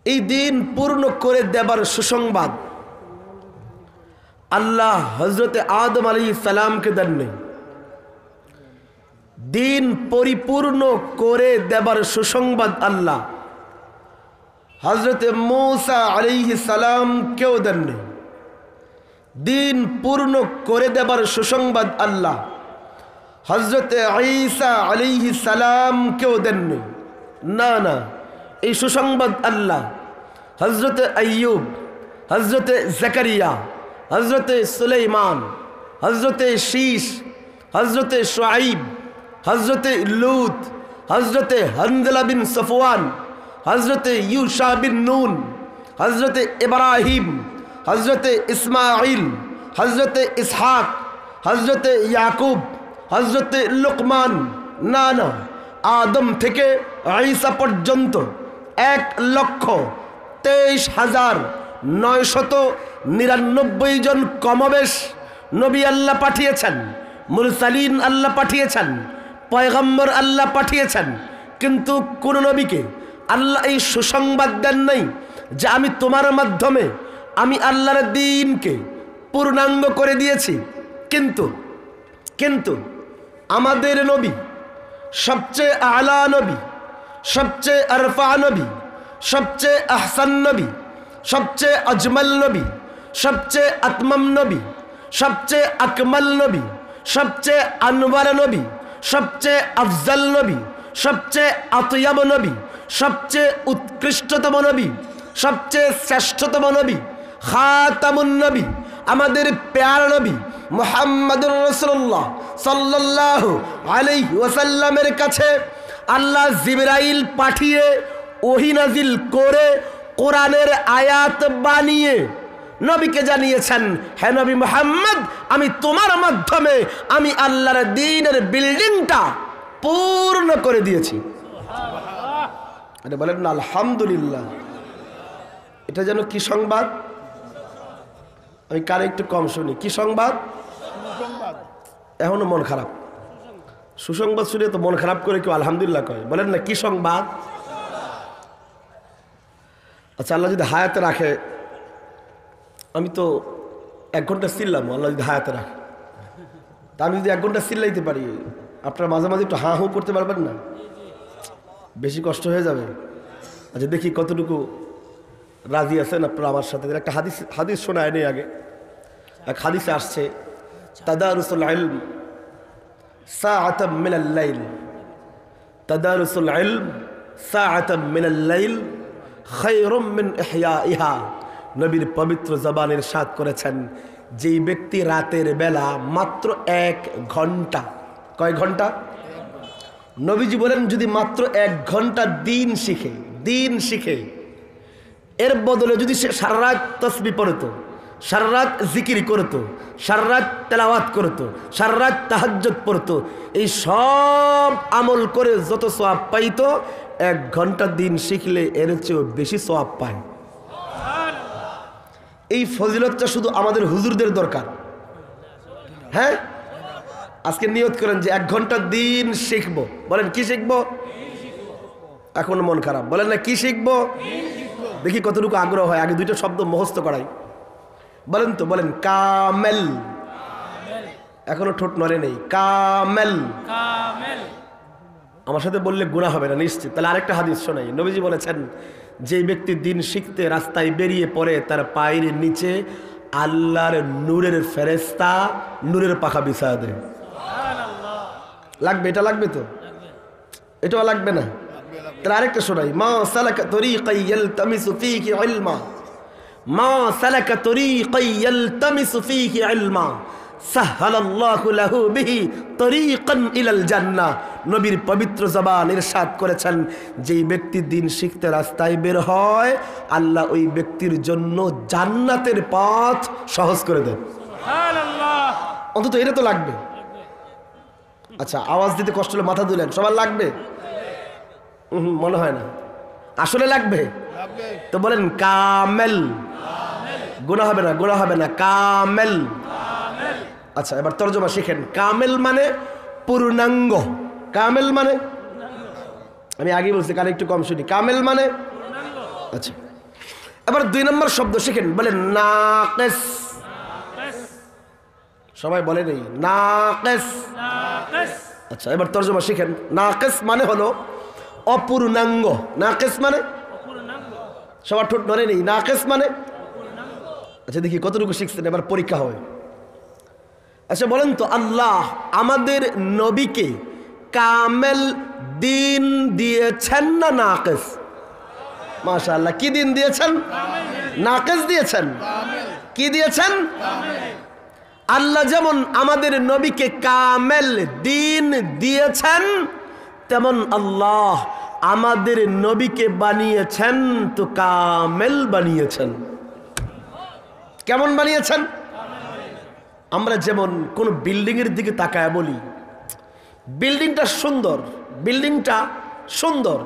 এই দিন পূর্ণ করে দেবার সুসংবাদ আল্লাহ হযরত আদম আলাইহিস সালামকে দেননি। দিন পরিপূর্ণ করে দেবার সুসংবাদ আল্লাহ হযরত মূসা আলাইহিস সালামকেও দেননি। দিন পূর্ণ করে দেবার সুসংবাদ আল্লাহ হযরত ঈসা আলাইহিস সালামকেও দেননি। না না, এই সুসংবাদ আল্লাহ হযরত আইয়ুব, হযরত জাকারিয়া, হযরত সুলাইমান, হযরত শীশ, হযরত শুআইব, হযরত লূত, হযরত হানজালা বিন সফওয়ান, হযরত ইউশা বিন নুন, হযরত ইব্রাহিম, হযরত ইসমাঈল, হযরত ইসহাক, হযরত ইয়াকুব, হযরত লুকমান, না না, আদম থেকে ঈসা পর্যন্ত 1,23,999 জন কমবেশ নবী আল্লাহ পাঠিয়েছেন, মুরসালিন আল্লাহ পাঠিয়েছেন, পয়গম্বর আল্লাহ পাঠিয়েছেন। কিন্তু কোন নবীকে আল্লাহ এই সুসংবাদ দেন নাই যে আমি তোমার মাধ্যমে আমি আল্লাহর দ্বীনকে পূর্ণাঙ্গ করে দিয়েছি। কিন্তু আমাদের নবী সবচেয়ে আলা নবী, সবচেয়ে আরফা নবী, সবচেয়ে আহসান নবী, সবচেয়ে আজমাল নবী, সবচেয়ে আতমাম নবী, সবচেয়ে আকমাল নবী, সবচেয়ে আনওয়ার নবী, সবচেয়ে আফজাল নবী, সবচেয়ে আতয়াব নবী, সবচেয়ে উৎকৃষ্টতম নবী, সবচেয়ে শ্রেষ্ঠতম নবী, খাতামুন নবী, আমাদের প্যারা নবী মুহাম্মদুর রাসূলুল্লাহ সাল্লাল্লাহু আলাইহি ওয়াসাল্লামের কাছে আল্লাহ জিবরাইল পাঠিয়ে ওহী নাজিল করে কোরআনের আয়াত বানিয়ে নবীকে জানিয়েছেন, হে নবী মুহাম্মদ, আমি তোমার মাধ্যমে আমি আল্লাহর দ্বীনের বিল্ডিংটা পূর্ণ করে দিয়েছি। এটা বলেন না আলহামদুলিল্লাহ। এটা যেন কি সংবাদ, আমি কারে একটু কম শুনি, কি সংবাদ? এখনো মন খারাপ। সুসংবাদ শুনে তো মন খারাপ করে কেউ আলহামদুলিল্লাহ কয়, বলেন না কি সংবাদ? আচ্ছা, আল্লাহ যদি হায়াতে রাখে, আমি তো 1 ঘন্টা চিল্লাম, আল্লাহ যদি হায়াতে রাখে, তা আমি যদি 1 ঘন্টা চিল্লাইতে পারি, আপনারা মাঝে মাঝে একটু হাঁ হুঁ করতে পারবেন না? বেশি কষ্ট হয়ে যাবে। আচ্ছা, দেখি কতটুকু রাজি আছেন আপনারা আমার সাথে। একটা হাদিস শোনায় নেই আগে। এক হাদিসে আসছে, তাদারুসুল ইলম সাআতাম মিনাল লাইল, তাদারুসুল ইলম সাআতাম মিনাল লাইল খায়রুম মিন ইহয়াইহা। নবীর পবিত্র জবানের ইরশাদ করেছেন, যেই ব্যক্তি রাতের বেলা মাত্র 1 ঘন্টা, কয় ঘন্টা? নবীজি বলেন, যদি মাত্র 1 ঘন্টা দিন শিখে, এর বদলে যদি সে সারা রাত তাসবিহ পড়তো, সারা রাত জিকির করতো, সারা রাত তেলাওয়াত করতো, সারা রাত তাহাজ্জুদ পড়তো, এই সব আমল করে যত সওয়াব পাইতো, 1 ঘন্টা দিন শিখলে এর চেয়েও বেশি সওয়াব পায়। এই ফজিলতটা শুধু আমাদের হুজুরদের দরকার। হ্যাঁ, আজকে নিয়ত করেন যে 1 ঘন্টা দিন শিখবো। বলেন কি শিখবো? এখন মন খারাপ, বলেন না কি শিখবো? দেখি কতটুকু আগ্রহ হয়। আগে 2টা শব্দ মুখস্থ করাই। বলেন তো, বলেন কামেল। এখনো ঠোঁট নড়ে নেই। কামেল। আমার সাথে বললে গুনাহ হবে না নিশ্চিত। তাহলে আরেকটা হাদিস শোনাই। নবীজি বলেছেন, যে ব্যক্তি দিন শিখতে রাস্তায় বেরিয়ে পড়ে, তার পায়ের নিচে আল্লাহর নূরের ফেরেশতা নূরের পাখা বিছায়া দেয়। লাগবে? এটা লাগবে তো? এটাও লাগবে না? তাহলে আরেকটা শোনাই। মা সালাকা তরিকান ইয়ালতামিসু ফীহি ইলমা, মা সালাকা তরিকান ইয়ালতামিসু ফীহি ইলমা সাহালাল্লাহু লাহু বিহি তরিকান ইলাল জান্নাহ। নবীর পবিত্র জবান ইরশাদ করেছেন, যেই ব্যক্তি দিন শিখতে রাস্তায় বের হয়, আল্লাহ ওই ব্যক্তির জন্য জান্নাতের পথ সহজ করে দেন। সুবহানাল্লাহ। অন্তত এটা তো লাগবে। আচ্ছা, আওয়াজ দিতে কষ্ট হলে মাথা তুলেন। সবার লাগবে? মনে হয় না। আসলে লাগবে তো বলেন কামেল। গুনাহ হবে না, গুনাহ হবে না। কামেল। আচ্ছা, এবার তরজমা শিখেন। কামেল মানে পূর্ণাঙ্গ। কামেল মানে, আমি আগে বলছি, কানে একটু কম শুনি। কামেল মানে, আচ্ছা এবার 2 নম্বর শব্দ শিখেন, বলেন নাকিস। সবাই বলে নেই নাকিস। আচ্ছা, এবার তরজমা শিখেন। নাকিস মানে হলো অপূর্ণাঙ্গ। নাকিস মানে সবার ঠোঁট নড়ে নেই। নাকিস মানে, আচ্ছা দেখি কতটুকু শিখছেন, এবার পরীক্ষা হবে। আচ্ছা বলেন তো, আল্লাহ আমাদের নবীকে কামেল দিন দিয়েছেন না নাকিস? মাশাআল্লাহ, কি দিন দিয়েছেন? নাকিস দিয়েছেন। কি দিয়েছেন? আল্লাহ যেমন আমাদের নবীকে কামেল দিন দিয়েছেন, তেমন আল্লাহ আমাদের নবীকে বানিয়েছেন তো কামেল বানিয়েছেন। কেমন বানিয়েছেন? আমরা যেমন কোন বিল্ডিংয়ের দিকে তাকায় বলি বিল্ডিংটা সুন্দর, বিল্ডিংটা সুন্দর,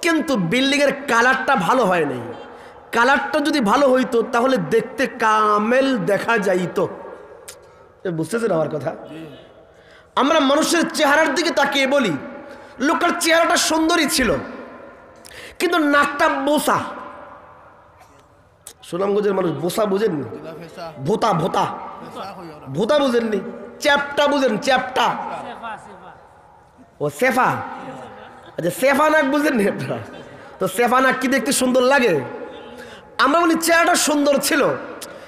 কিন্তু বিল্ডিংয়ের কালারটা ভালো হয় নাই। কালারটা যদি ভালো হইতো তাহলে দেখতে কামেল দেখা যাইতো। বুঝতেছেন আমার কথা? আমরা মানুষের চেহারার দিকে তাকিয়ে বলি লোকের চেহারাটা সুন্দরই ছিল, কিন্তু নাকটা বোসা। সুনামগঞ্জের মানুষ বোসা বুঝেননি? ভোতা ভোতা ভোতা বুঝেননি? চ্যাপটা বুঝেন? চ্যাপটা ও সেফা। আচ্ছা, সেফা নাক বুঝেননি আপনারা? তো সেফা নাক কি দেখতে সুন্দর লাগে? আমরা বলি চেহারাটা সুন্দর ছিল,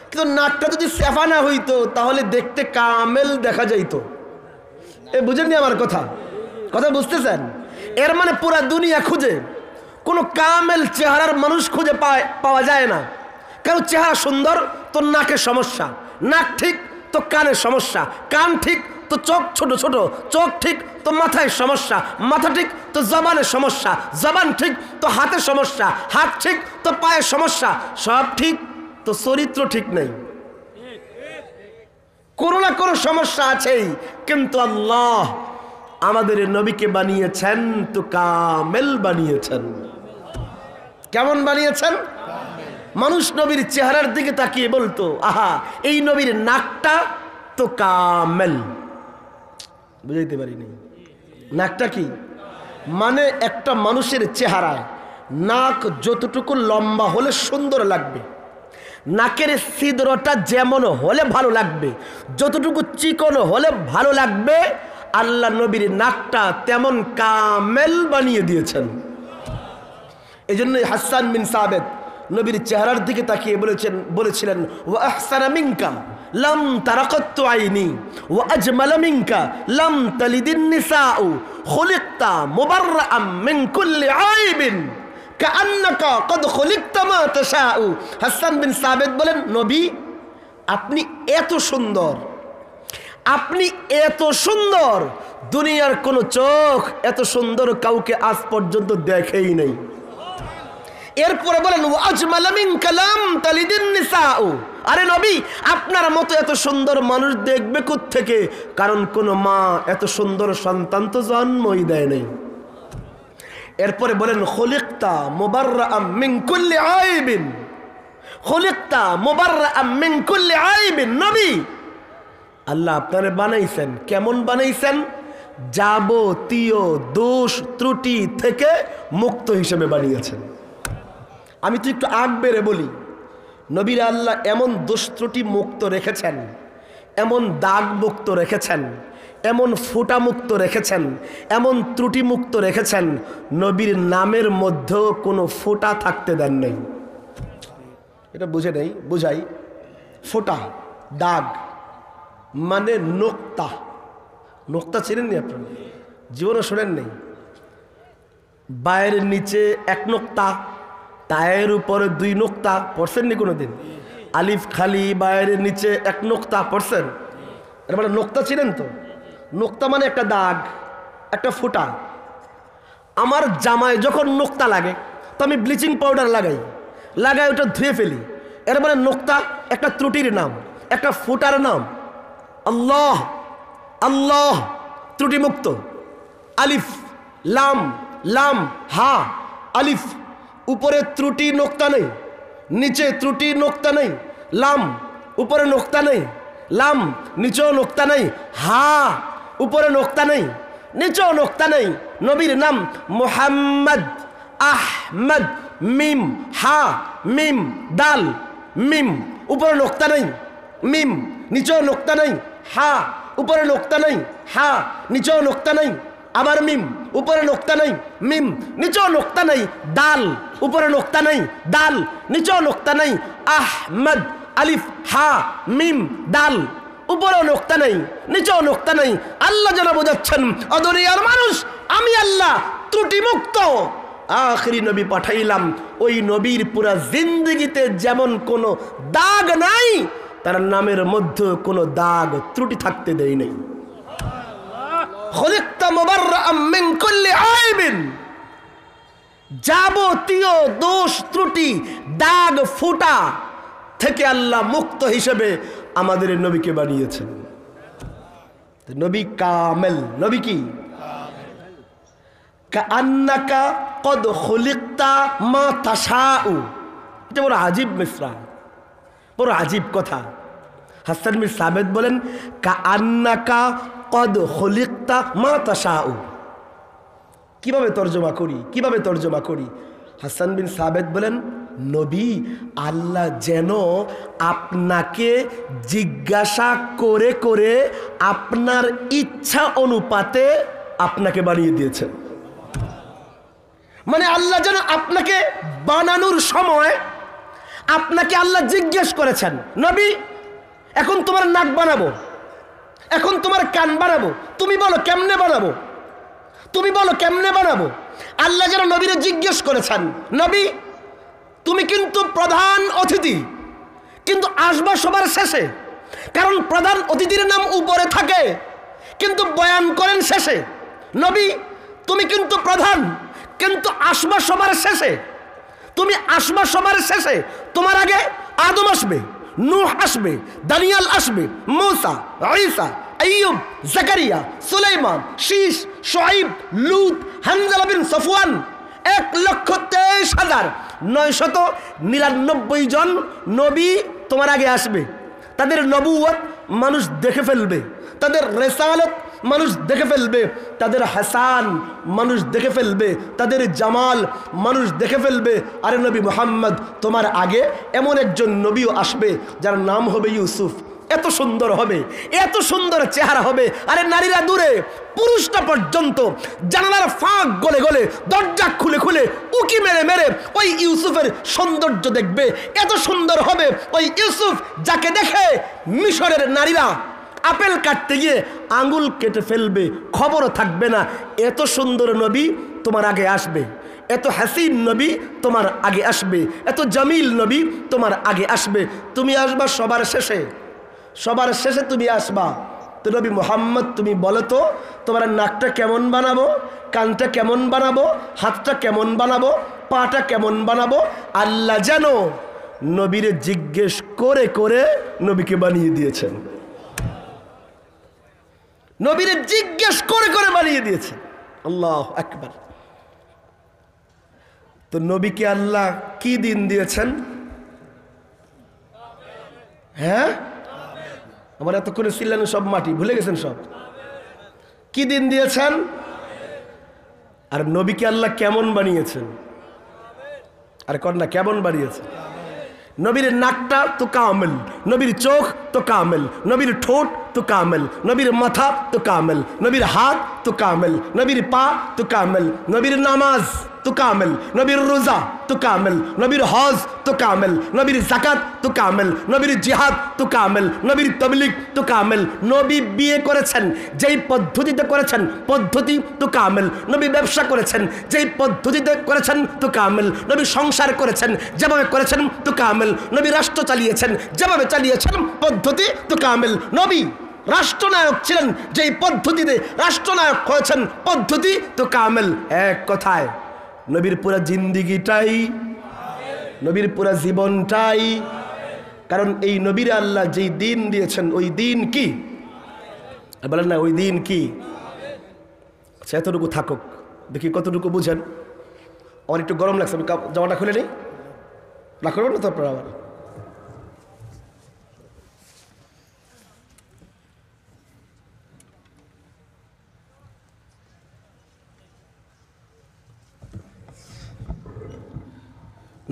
কিন্তু নাকটা যদি সেফা না হইতো তাহলে দেখতে কামেল দেখা যাইতো। এ বুঝেননি আমার কথা? কথা বুঝতেছেন? এর মানে পুরা দুনিয়া খুঁজে কোনো কামেল চেহারার মানুষ খুঁজে পাওয়া যায় না। কারণ চেহারা সুন্দর তো নাকের সমস্যা, নাক ঠিক তো কানের সমস্যা, কান ঠিক তো চোখ ছোট ছোট, চোখ ঠিক তো মাথায় সমস্যা, মাথা ঠিক তো জবানের সমস্যা, জবান ঠিক তো হাতের সমস্যা, হাত ঠিক তো পায়ের সমস্যা, সব ঠিক তো চরিত্র ঠিক নেই। কোনো না কোনো সমস্যা আছেই। কিন্তু আল্লাহ আমাদের নবীকে বানিয়েছেন তো কামেল বানিয়েছেন। কেমন বানিয়েছেন? মানুষ নবীর চেহারার দিকে তাকিয়ে বলতো, আহা, এই নবীর নাকটা তো কামেল। বুঝাইতে পারিনি? নাকটা কি মানে? একটা মানুষের চেহারায় নাক যতটুকু লম্বা হলে সুন্দর লাগবে, নাকের ছিদ্রটা যেমন হলে ভালো লাগবে, যতটুকু চিকন হলে ভালো লাগবে, আল্লাহ নবীর নাকটা তেমন কামেল বানিয়ে দিয়েছেন। এই জন্যই হাসান বিন সাবিত নবীর চেহারার দিকে তাকিয়ে বলেছিলেন, ওয়া আহসানা মিনকা লাম তারাকাতু আইনি ওয়া আজমালা মিনকা লাম তালিদিন নিসাউ খুলিকতা মুবাররাআম মিন কুল্লি আইবিন কাআন্নাকা কদ খুলিকতা মা তাশাউ। হাসান বিন সাবিত বলেন, নবী আপনি এত সুন্দর, আপনি এত সুন্দর, দুনিয়ার কোন চোখ এত সুন্দর কাউকে আজ পর্যন্ত দেখেই নাই। এরপরে বলেন, ওয়াজমালা মিনকা লাম তালিদিন নিসাউ, আরে নবী আপনার মতো এত সুন্দর মানুষ দেখবে কোত্থেকে? কারণ কোন মা এত সুন্দর সন্তান তো জন্মই দেয় নাই। এরপরে বলেন, খুলিকতা মুবাররাআম মিন কুল্লি আইবিন, খুলিকতা মুবাররাআম মিন কুল্লি আইবিন। নবী আল্লাহ আপনারে বানাইছেন, কেমন বানাইছেন? যাবতীয় দোষ ত্রুটি থেকে মুক্ত হিসেবে বানিয়েছেন। আমি তো একটু আগ বেড়ে বলি, নবীর আল্লাহ এমন দোষ ত্রুটি মুক্ত রেখেছেন, এমন দাগ মুক্ত রেখেছেন, এমন ফোঁটা মুক্ত রেখেছেন, এমন ত্রুটি মুক্ত রেখেছেন, নবীর নামের মধ্যেও কোনো ফোঁটা থাকতে দেন নাই। এটা বুঝে নেই? বুঝাই। ফোঁটা, দাগ মানে নোক্তা। নোক্তা চিনেননি আপনারা? জীবনে শোনেন নেই? বায়ের নিচে 1 নোক্তা, টায়ের উপরে 2 নোক্তা, পড়ছেননি কোনোদিন? আলিফ খালি, বায়ের নিচে 1 নোক্তা, পড়ছেন? এর মানে নোক্তা চিনেন তো? নোক্তা মানে একটা দাগ, একটা ফোঁটা। আমার জামায় যখন নোক্তা লাগে তো আমি ব্লিচিং পাউডার লাগাই ওটা ধুয়ে ফেলি। এর মানে নোক্তা একটা ত্রুটির নাম, একটা ফোঁটার নাম। আল্লাহ আল্লাহ ত্রুটিমুক্ত। আলিফ লাম, লাম হা, আলিফ উপরে ত্রুটি নোক্তা নেই, নিচে ত্রুটি নোক্তা নেই, লাম উপরে নোক্তা নেই, লাম নিচেও নোক্তা নেই, হা উপরে নোক্তা নেই, নিচেও নোক্তা নেই। নবীর নাম মুহাম্মদ, আহমদ, মিম হা মিম দাল মিম উপরে নোক্তা নেই মিম নিচেও নোক্তা নেই হা উপরে নোক্তা নেই হা নিচেও নোক্তা নেই আবার মিম উপরে নোক্তা নেই মিম নিচেও নোক্তা নেই দাল উপরে নোক্তা নেই দাল নিচেও নোক্তা নেই আহমদ আলিফ হা মিম দাল উপরেও নোক্তা নেই নিচেও নোক্তা নেই আল্লাহ যেন বোঝাচ্ছেন ও দুনিয়ার মানুষ আমি আল্লাহ ত্রুটিমুক্ত আখরি নবী পাঠাইলাম ওই নবীর পুরা জিন্দেগিতে যেমন কোনো দাগ নাই তার নামের মধ্যে কোনো দাগ ত্রুটি থাকতে দেই নাই খুলিকতা মুবাররাআম মিন কুল্লি আইবিন যাবতীয় দোষ ত্রুটি দাগ ফুটা থেকে আল্লাহ মুক্ত হিসেবে আমাদের নবীকে বানিয়েছেন নবী কামেল নবী কি কাআন্নাকা কদ খুলিকতা মা তাশাউ এটা বড় আজীব মিসরা বড় আজীব কথা হাসান বিন সাবিত বলেন কাআন্নাকা কদ খুলিকতা মা তাশাউ কিভাবে তর্জমা করি হাসান বিন সাবিত বলেন নবী আল্লাহ যেন আপনাকে জিজ্ঞাসা করে করে আপনার ইচ্ছা অনুপাতে আপনাকে বানিয়ে দিয়েছেন মানে আল্লাহ যেন আপনাকে বানানোর সময় আপনাকে আল্লাহ জিজ্ঞেস করেছেন নবী এখন তোমার নাক বানাবো এখন তোমার কান বানাবো তুমি বলো কেমনে বানাবো আল্লাহ যেন নবীরে জিজ্ঞেস করেছেন নবী তুমি কিন্তু প্রধান অতিথি কিন্তু আসবা সবার শেষে কারণ প্রধান অতিথির নাম উপরে থাকে কিন্তু বয়ান করেন শেষে নবী তুমি কিন্তু প্রধান কিন্তু আসবা সবার শেষে তুমি আসবা সবার শেষে তোমার আগে আদম আসবে নূহ আসবে দানিয়াল আসবে মূসা ঈসা আইয়ুব জাকারিয়া সুলাইমান শীশ শুআইব লূত হানজালা বিন সফওয়ান 1,23,999 জন নবী তোমার আগে আসবে তাদের নবুয়ত মানুষ দেখে ফেলবে তাদের রিসালাত মানুষ দেখে ফেলবে তাদের হাসান মানুষ দেখে ফেলবে তাদের জামাল মানুষ দেখে ফেলবে আরে নবী মুহাম্মদ তোমার আগে এমন একজন নবীও আসবে যার নাম হবে ইউসুফ এত সুন্দর হবে এত সুন্দর চেহারা হবে আরে নারীরা দূরে পুরুষটা পর্যন্ত জানালার ফাঁক গলে গলে দরজা খুলে খুলে উকি মেরে মেরে ওই ইউসুফের সৌন্দর্য দেখবে এত সুন্দর হবে ওই ইউসুফ যাকে দেখে মিশরের নারীরা আপেল কাটতে গিয়ে আঙ্গুল কেটে ফেলবে খবরও থাকবে না এত সুন্দর নবী তোমার আগে আসবে এত হাসিন নবী তোমার আগে আসবে এত জামিল নবী তোমার আগে আসবে তুমি আসবা সবার শেষে তুমি আসবা তো নবী মুহাম্মদ তুমি বলো তো তোমার নাকটা কেমন বানাবো কানটা কেমন বানাবো হাতটা কেমন বানাবো পাটা কেমন বানাবো আল্লাহ যেন নবীরে জিজ্ঞেস করে করে নবীকে বানিয়ে দিয়েছেন নবীরে জিজ্ঞেস করে করে বানিয়ে দিয়েছে আল্লাহু আকবার তো নবীকে আল্লাহ কি দিন দিয়েছেন হ্যাঁ আমার এতক্ষণে চিল্লানো সব মাটি ভুলে গেছেন সব কি দিন দিয়েছেন আর নবীকে আল্লাহ কেমন বানিয়েছেন আর কন্যা কেমন বানিয়েছেন নবীর নাকটা তো কামেল নবীর চোখ তো কামেল নবীর ঠোঁট তো কামেল নবীর মাথা তো কামেল নবীর হাত তো কামেল নবীর পা তো কামেল নবীর নামাজ তো কামেল নবীর রোজা তো কামেল নবীর হজ তো কামেল নবীর যাকাত তো কামেল নবীর জিহাদ তো কামেল নবীর তাবলীগ তো কামেল নবী বিয়ে করেছেন যেই পদ্ধতিতে করেছেন পদ্ধতি তো কামেল নবী ব্যবসা করেছেন যেই পদ্ধতিতে করেছেন তো কামেল নবী সংসার করেছেন যেভাবে করেছেন তো কামেল নবী রাষ্ট্র চালিয়েছেন যেভাবে চালিয়েছেন পদ্ধতি তো কামেল নবী রাষ্ট্রনায়ক ছিলেন যেই পদ্ধতিতে রাষ্ট্রনায়ক হয়েছেন পদ্ধতি তো কামেল এক কথায় নবীর পুরা জিন্দিগিটাই নবীর পুরা জীবনটাই কারণ এই নবীর আল্লাহ যেই দিন দিয়েছেন ওই দিন কি বলেন না ওই দিন কি আচ্ছা এতটুকু থাকুক দেখি কতটুকু বুঝেন আমার একটু গরম লাগছে আমি জামাটা খুলে নিই না করবেন না তারপর আবার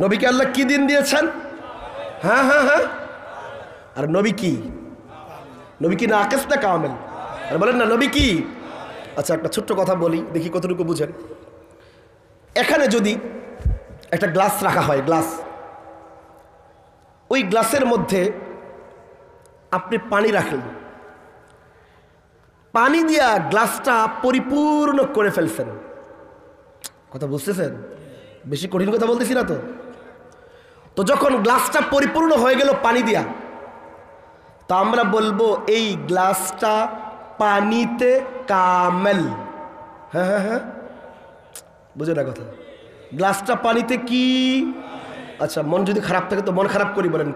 নবীকে আল্লাহ কি দিন দিয়েছেন? হ্যাঁ হ্যাঁ হ্যাঁ। আর নবী কি? নবী কি নাকিস না কামেল? আর বলেন না নবী কি? আচ্ছা একটা ছোট্ট কথা বলি, দেখি কতটুকু বুঝেন। এখানে যদি একটা গ্লাস রাখা হয়, গ্লাস, ওই গ্লাসের মধ্যে আপনি পানি রাখলেন, পানি দিয়া গ্লাসটা পরিপূর্ণ করে ফেলছেন। কথা বুঝতেছেন? বেশি কঠিন কথা বলতেছি না তো? তো যখন গ্লাসটা পরিপূর্ণ হয়ে গেল পানি দিয়া, তো আমরা বলবো এই গ্লাসটা পানিতে কামেল। হ্যাঁ হ্যাঁ হ্যাঁ, বুঝে না কথা? গ্লাসটা পানিতে কি? আচ্ছা মন যদি খারাপ থাকে তো মন খারাপ করি, বলেন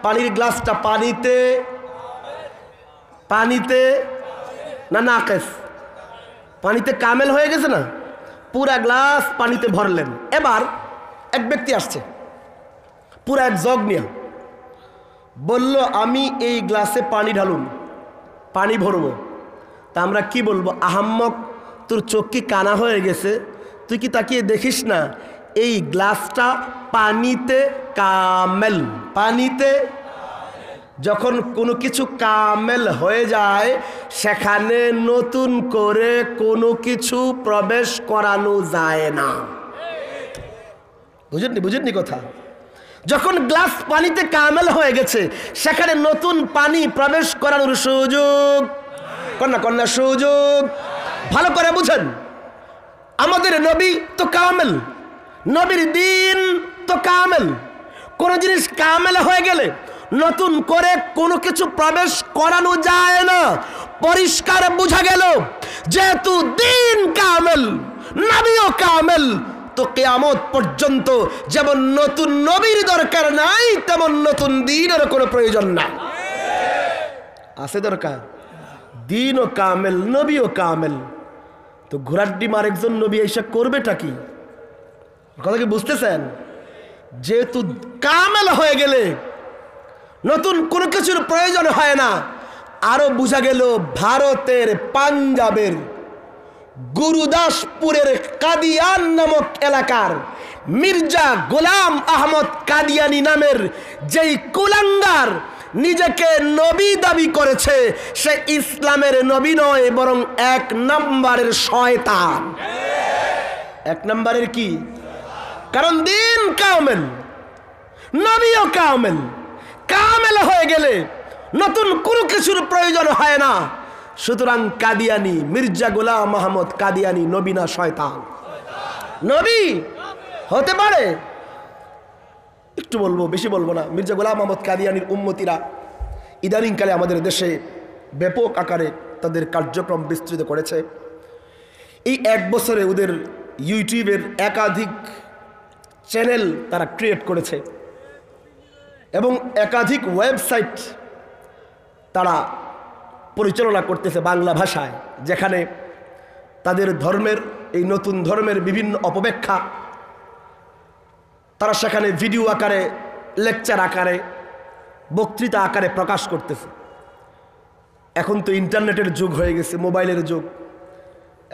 পানির গ্লাসটা পানিতে, পানিতে না নাকিস? পানিতে কামেল হয়ে গেছে না? পুরা গ্লাস পানিতে ভরলেন। এবার এক ব্যক্তি আসছে পুরা এক জগ নিয়ে, বলল আমি এই গ্লাসে পানি ঢালুন, পানি ভরবো। তা আমরা কি বলবো? আহাম্মক, তোর চোখ কি কানা হয়ে গেছে? তুই কি তাকিয়ে দেখিস না এই গ্লাসটা পানিতে কামেল? পানিতে যখন কোনো কিছু কামেল হয়ে যায় সেখানে নতুন করে কোনো কিছু প্রবেশ করানো যায় না। বুঝেননি কথা? যখন গ্লাস পানিতে কামেল হয়ে গেছে সেখানে নতুন পানি প্রবেশ করানোর সুযোগ কন্যা সুযোগ। ভালো করে বুঝেন, আমাদের নবী তো কামেল, নবীর দিন তো কামেল। কোন জিনিস কামেল হয়ে গেলে নতুন করে কোনো কিছু প্রবেশ করানো যায় না। পরিষ্কার বোঝা গেল যেহেতু দিন কামেল, নবীও কামেল, তো কিয়ামত পর্যন্ত যেমন নতুন নবীর দরকার নাই তেমন নতুন দিনের কোনো প্রয়োজন নাই। আছে দরকার? দিনও কামেল, নবীও কামেল। তো ঘোড়ার ডিম আরেকজন নবী এসে করবেটা কি? কথা কি বুঝতেছেন? যেহেতু কামেল হয়ে গেলে নতুন কোনো কিছুর প্রয়োজন হয় না। আরো বোঝা গেল ভারতের পাঞ্জাবের গুরুদাসপুরের কাদিয়ান নামক এলাকার মির্জা গোলাম আহমদ কাদিয়ানি নামের যেই কুলাঙ্গার নিজেকে নবী দাবি করেছে, সে ইসলামের নবী নয় বরং এক নম্বরের শয়তান। এক নম্বরের কি? কারণ দিন কামেল, নবীও কামেল। কামেল হয়ে গেলে নতুন কোনো কিছুর প্রয়োজন হয় না। সুতরাং কাদিয়ানি, মির্জা গোলাম আহমদ কাদিয়ানি নবী না শয়তান? নবী হতে পারে, একটু বলবো, বেশি বলবো না। মির্জা গোলাম আহমদ কাদিয়ানির উম্মতিরা ইদানিংকালে আমাদের দেশে ব্যাপক আকারে তাদের কার্যক্রম বিস্তৃত করেছে। এই এক বছরে ওদের ইউটিউবের একাধিক চ্যানেল তারা ক্রিয়েট করেছে এবং একাধিক ওয়েবসাইট তারা পরিচালনা করতেছে বাংলা ভাষায়, যেখানে তাদের ধর্মের, এই নতুন ধর্মের বিভিন্ন অপব্যাখ্যা তারা সেখানে ভিডিও আকারে, লেকচার আকারে, বক্তৃতা আকারে প্রকাশ করতেছে। এখন তো ইন্টারনেটের যুগ হয়ে গেছে, মোবাইলের যুগ।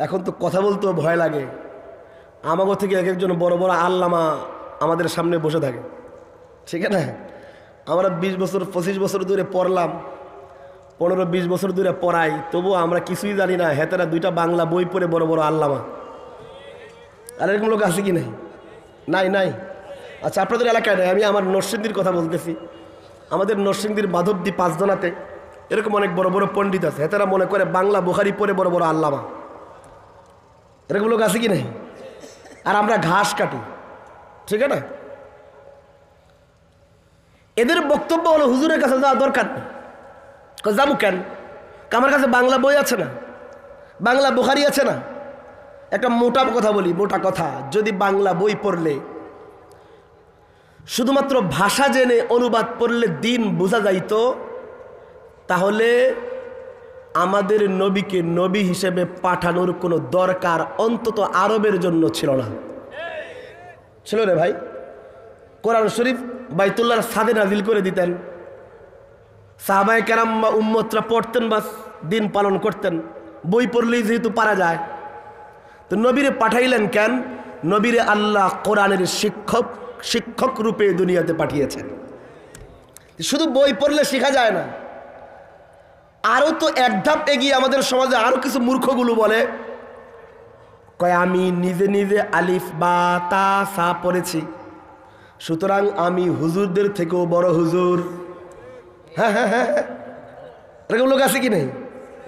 এখন তো কথা বলতেও ভয় লাগে। আমাগো থেকে এক একজন বড় বড় আল্লামা আমাদের সামনে বসে থাকে, ঠিক না? আমরা 20 বছর 25 বছর দূরে পড়লাম, 15-20 বছর দূরে পড়াই, তবুও আমরা কিছুই জানি না। হেতারা 2টা বাংলা বই পড়ে বড় বড় আল্লামা। আর এরকম লোক আছে কি নাই? নাই নাই। আচ্ছা আপনাদের এলাকায় নাই, আমি আমার নরসিংদীর কথা বলতেছি। আমাদের নরসিংদীর মাধবদী 5 জনাতে এরকম অনেক বড় বড় পণ্ডিত আছে। হেতারা মনে করে বাংলা বুখারি পড়ে বড় বড় আল্লামা। এরকম লোক আছে কি নাই? আর আমরা ঘাস কাটি, ঠিক না? এদের বক্তব্য হলো হুজুরের কাছে যাওয়া দরকার নেই। যাবো কেন? আমার কাছে বাংলা বই আছে না, বাংলা বুখারি আছে না। একটা মোটা কথা বলি, মোটা কথা, যদি বাংলা বই পড়লে শুধুমাত্র ভাষা জেনে অনুবাদ পড়লে দিন বোঝা যাইতো, তাহলে আমাদের নবীকে নবী হিসেবে পাঠানোর কোনো দরকার অন্তত আরবের জন্য ছিল না। ছিল রে ভাই? কোরআন শরীফ বাইতুল্লাহর ছাদে নাজিল করে দিতেন, সাহাবায়ে কেরাম বা উম্মতরা পড়তেন, বাস দিন পালন করতেন। বই পড়লেই যেহেতু পারা যায়, তো নবীরে পাঠাইলেন কেন? নবীরে আল্লাহ কোরআনের শিক্ষক শিক্ষক রূপে দুনিয়াতে পাঠিয়েছেন। শুধু বই পড়লে শেখা যায় না, আরো তো এক ধাপ এগিয়ে আমাদের সমাজে আরো কিছু মূর্খগুলো বলে, কয় আমি নিজে নিজে আলিফ বা তা সা পড়েছি, সুতরাং আমি হুজুরদের থেকেও বড় হুজুর। হ্যাঁ হ্যাঁ হ্যাঁ, এরকম লোক আছে কি নেই?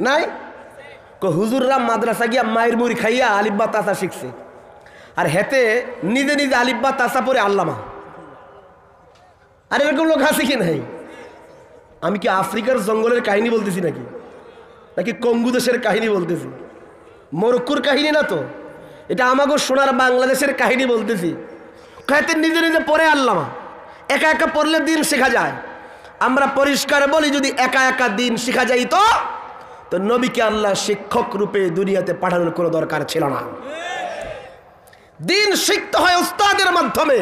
নাই। হুজুররা মাদ্রাসা গিয়া মায়ের মুড়ি খাইয়া আলিফ বা তাসা শিখছে, আর হেতে নিজে নিজে আলিফ বা তাসা পড়ে আল্লামা। আর এরকম লোক আছে কি নাই? আমি কি আফ্রিকার জঙ্গলের কাহিনী বলতেছি নাকি নাকি কঙ্গু দেশের কাহিনী বলতেছি? মরক্কোর কাহিনী না তো, এটা আমাকে সোনার বাংলাদেশের কাহিনী বলতেছি। হেতে নিজে নিজে পড়ে আল্লামা। একা একা পড়লে দিন শেখা যায়। আমরা পরিষ্কার বলি, যদি একা একা দিন শেখা যাই তো নবীকে আল্লাহ শিক্ষক রূপে দুনিয়াতে পাঠানোর কোনো দরকার ছিল না। দিন শিখতে হয় উস্তাদের মাধ্যমে।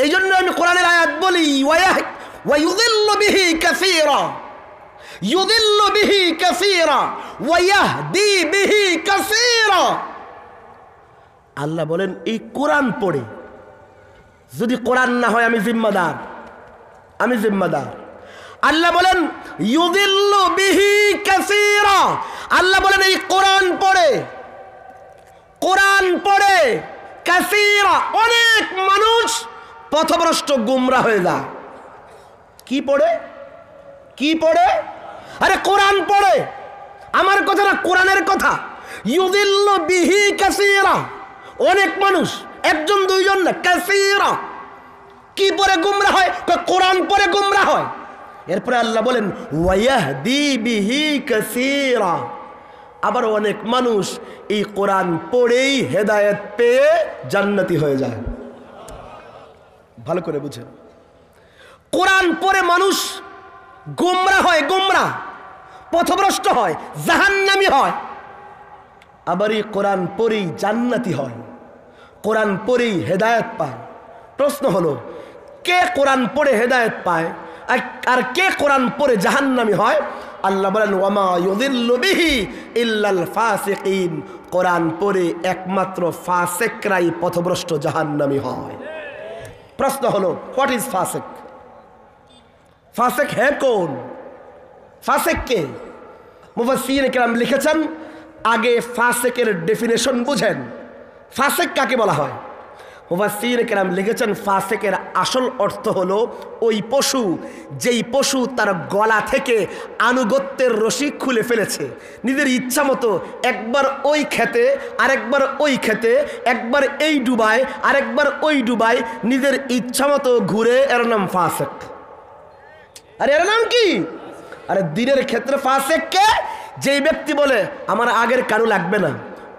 এই জন্য আমি কোরআনের আয়াত বলি, ওয়ায়ুযিল্লু বিহি কাসীরা, ইউযিল্লু বিহি কাসীরা ওয়া ইয়াহদি বিহি কাসীরা। আল্লাহ বলেন এই কোরআন পড়ে, যদি কোরআন না হয় আমি জিম্মাদার, আমি জিম্মাদার। আল্লাহ বলেন ইউযিল্লু বিহি কাসীরা, আল্লাহ বলেন এই কোরআন পড়ে, কোরআন পড়ে কাসীরা অনেক মানুষ পথভ্রষ্ট গুমরা হয়ে যায়। কি পড়ে? কি পড়ে? আরে কোরআন পড়ে। আমার কথা না, কোরআনের কথা। ইউযিল্লু বিহি কাসীরা, অনেক মানুষ, একজন দুইজন না, কাসীরা। কি পড়ে গুমরা হয়? কোরআন পড়ে গুমরা হয়। এরপরে আল্লাহ বলেন ওয়ায়াহদি বিহি কাসীরা, আবার অনেক মানুষ এই কোরআন পড়েই হেদায়েত পেয়ে জান্নাতি হয়ে যায়। ভালো করে বুঝেন, কোরআন পড়ে মানুষ গুমরা হয়, গুমরা পথভ্রষ্ট হয়, জাহান্নামী হয়। আবার এই কোরআন পড়েই জান্নাতি হয়, কোরআন পড়েই হেদায়েত পায়। প্রশ্ন হলো, কে কোরআন পড়ে হেদায়েত পায় আর কে কোরআন পড়ে জাহান্নামী হয়? আল্লাহ বলেন ওয়ামা ইউযিল্লু বিহি ইল্লাল ফাসিকিন, কোরআন পড়ে একমাত্র ফাসিকরাই পথভ্রষ্ট জাহান্নামী হয়। প্রশ্ন হলো, হোয়াট ইজ ফাসিক? ফাসিক হে কোন? ফাসিক কে? মুফাসসিরিন কেরাম লিখেছেন, আগে ফাসিকের ডেফিনেশন বুঝেন। ফাসিক কাকে বলা হয়? মুফাসসিরিন কেরাম লিখেছেন, ফাসিকের আসল অর্থ হলো ওই পশু, যেই পশু তার গলা থেকে আনুগত্যের রশি খুলে ফেলেছে, নিজের ইচ্ছা মতো একবার ওই খেতে আরেকবার ওই খেতে, একবার এই ডুবায় আরেকবার ওই ডুবায়, নিজের ইচ্ছা মতো ঘুরে, এর নাম ফাসিক। আরে এর নাম কি? আরে দিনের ক্ষেত্রে ফাসিক কে? যেই ব্যক্তি বলে আমার আগের কারু লাগবে না,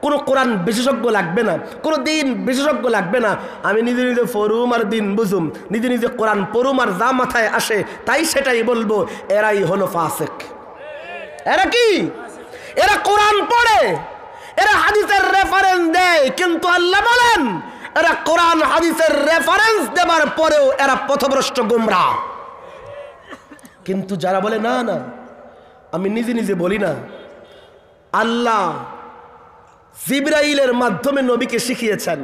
কোনো কোরআন বিশেষজ্ঞ লাগবে না, কোনো দিন বিশেষজ্ঞ লাগবে না, আমি নিজে নিজে পড়ুম আর দিন বুঝুম, নিজে নিজে কোরআন পড়ুম আর যা মাথায় আসে তাই সেটাই বলবো, এরাই হলো ফাসিক। এরা কি? এরা কোরআন পড়ে, এরা হাদিসের রেফারেন্স দেয়, কিন্তু আল্লাহ বলেন এরা কোরআন হাদিসের রেফারেন্স দেবার পরেও এরা পথভ্রষ্ট গুমরা। কিন্তু যারা বলে না না আমি নিজে নিজে বলি না, আল্লাহ জিবরাইলের মাধ্যমে নবীকে শিখিয়েছেন,